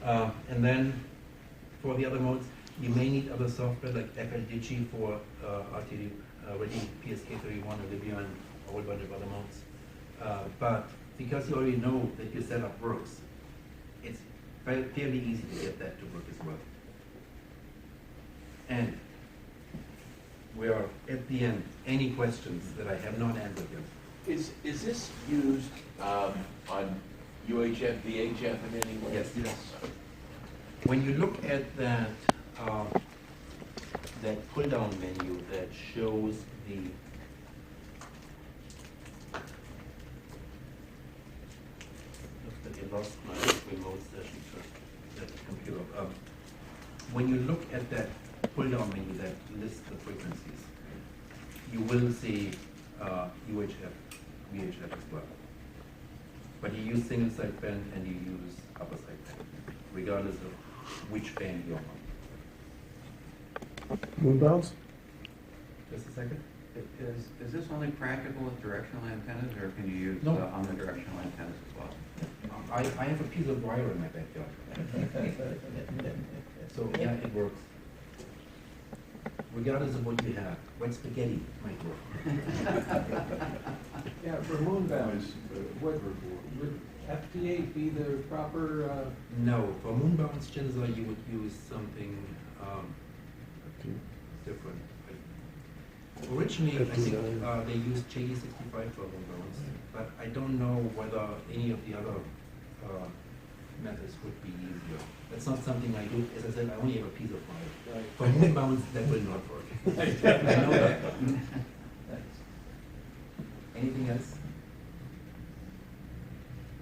And then for the other modes, you may need other software like FLDigi for RTD, already PSK31 or Libya and a whole bunch of other modes. But because you already know that your setup works, it's fairly easy to get that to work as well. And we are at the end. Any questions that I have not answered yet? Is this used on UHF, VHF in any way? Yes. When you look at that that pull-down menu that shows the I lost my remote session for that computer. When you look at that pull-down menu that lists the frequencies, you will see UHF, VHF as well. But you use single side band and you use upper side band, regardless of which band you're on. Moonbounds? Just a second. Is this only practical with directional antennas, or can you use No. omnidirectional antennas as well? I have a piece of wire in my backyard. So yeah, it works. Regardless of what you have, white spaghetti might work. Yeah, for moonbounds, would FT8 be the proper? No, for moonbounds, chances are you would use something different. Originally, I think they used JT65 for moonbounds, but I don't know whether any of the other methods would be easier. That's not something I do. As I said, I only have a piece of wire. Right. For moonbounds, that will not work. I know that. Anything else?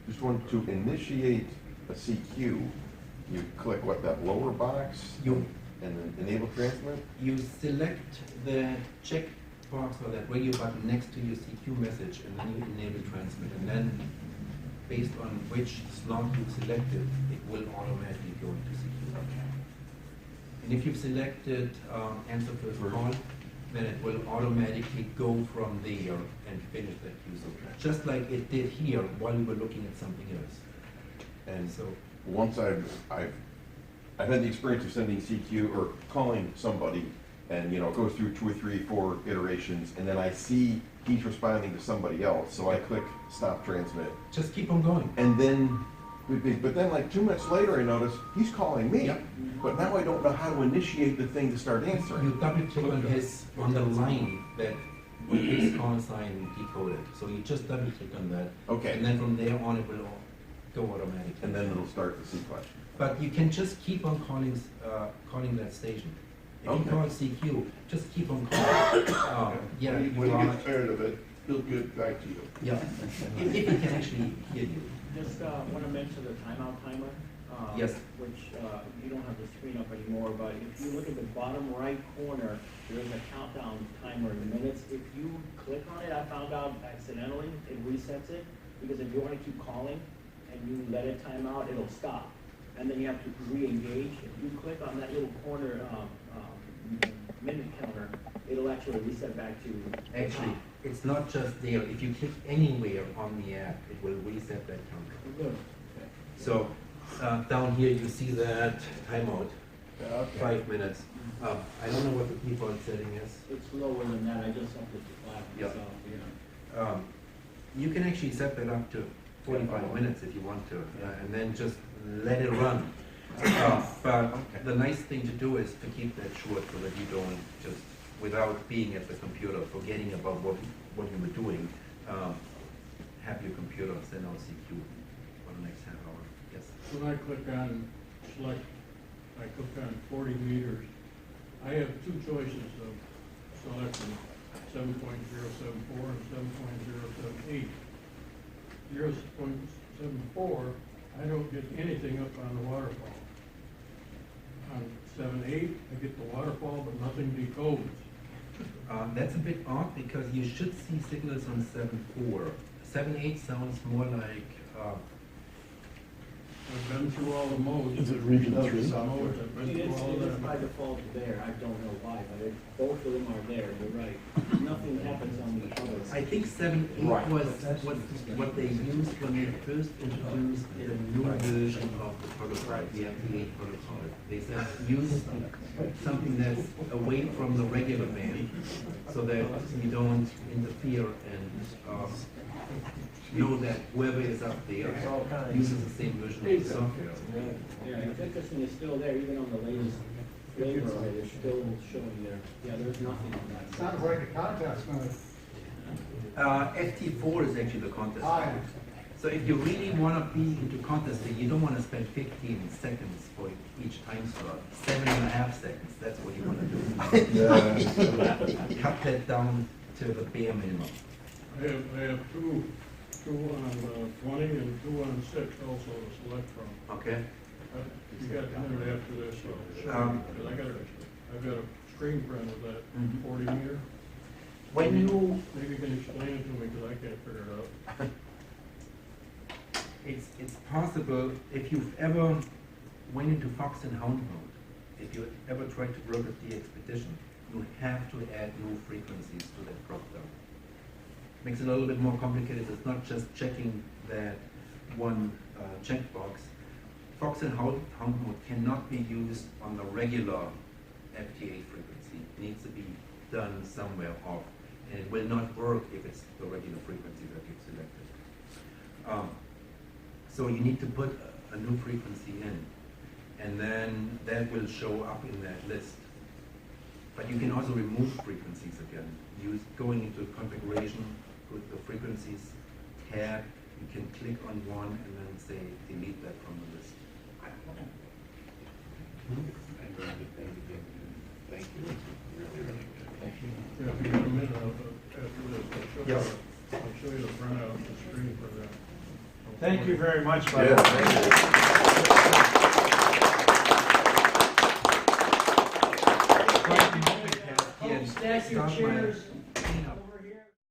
Just want to initiate a CQ. You click what, that lower box? You- And then enable transmit? You select the check box or that radio button next to your CQ message, and then you enable transmit. And then, based on which slot you've selected, it will automatically go into CQ. And if you've selected answer first call, then it will automatically go from there and finish that queue. So just like it did here while we were looking at something else. And So once I've had the experience of sending CQ or calling somebody, and it goes through 2 or 3, 4 iterations, and then I see he's responding to somebody else, so I click stop transmit. just keep on going. And then, but then like 2 minutes later, I notice he's calling me. Yep. But now I don't know how to initiate the thing to start answering. You double click on the line that with his call sign decoded. So you just double click on that. Okay. And then from there on it will go automatically. And then it'll start the sequence. But you can just keep on calling that station. If you Okay. call CQ, just keep on calling. Yeah, When you he are, gets tired of it, he'll get back to you. yeah. If he can actually hear you. Just want to mention the timeout timer. Yes. Which you don't have the screen up anymore, but if you look at the bottom right corner, there is a countdown timer in minutes. If you click on it, I found out accidentally, it resets it, because if you want to keep calling and you let it time out, it'll stop. And then you have to re-engage. If you click on that little corner minute counter, it'll actually reset back to. Actually, it's not just there. If you click anywhere on the app, it will reset that counter. Good. So down here, you see that timeout, Okay. 5 minutes. I don't know what the default setting is. It's lower than that, I just upped it to 5 Yeah. myself, yeah. You can actually set that up to 45 minutes if you want to, and then just let it run. But the nice thing to do is to keep that short so that you don't just, without being at the computer, forgetting about what you were doing, have your computer send out CQ for the next half hour. Yes. When I click on select, I click on 40 meters, I have 2 choices of selecting 7.074 and 7.078. 0.74, I don't get anything up on the waterfall. On 7.8, I get the waterfall, but nothing decodes. That's a bit odd because you should see signals on 7.4. 7.8 sounds more like I've been through all the modes. Is it region I've 3? been through all It is that. by default there, I don't know why, but both of them are there, you're right. Nothing happens on the others. I think 7.8 was what they used when they first introduced the new version of the protocol, the FT8 protocol. They said use something that's away from the regular band so that you don't interfere and know that whoever is up there uses the same version of the software. Yeah, it's interesting, it's still there, even on the latest flavor of it, it's still showing there. Yeah, there's nothing on that. Sounds like a contest, man. FT4 is actually the contest. So if you really want to be into contesting, you don't want to spend 15 seconds for each time slot. 7.5 seconds, that's what you want to do. Cut that down to the bare minimum. I have two on 20 and 2 on 6 also to select from. Okay. You got a minute after this, so I've got a screen print of that 40 meter. When you Maybe you can explain it to me, because I can't figure it out. It's possible if you've ever went into fox and hound mode, if you ever tried to work with the expedition, you have to add new frequencies to that drop down. Makes it a little bit more complicated. It's not just checking that one checkbox. Fox and hound mode cannot be used on the regular FT8 frequency. It needs to be done somewhere off, and it will not work if it's the regular frequency that you've selected. So you need to put a new frequency in, and then that will show up in that list. But you can also remove frequencies again. Going into configuration with the frequencies tab, you can click on one and then say delete that from the list. Thank you. Yeah, if you got a minute after this, I'll show you the printout, the screen for that. Thank you very much, Mike. Yeah, thank you. Yeah, Stack your start my- chairs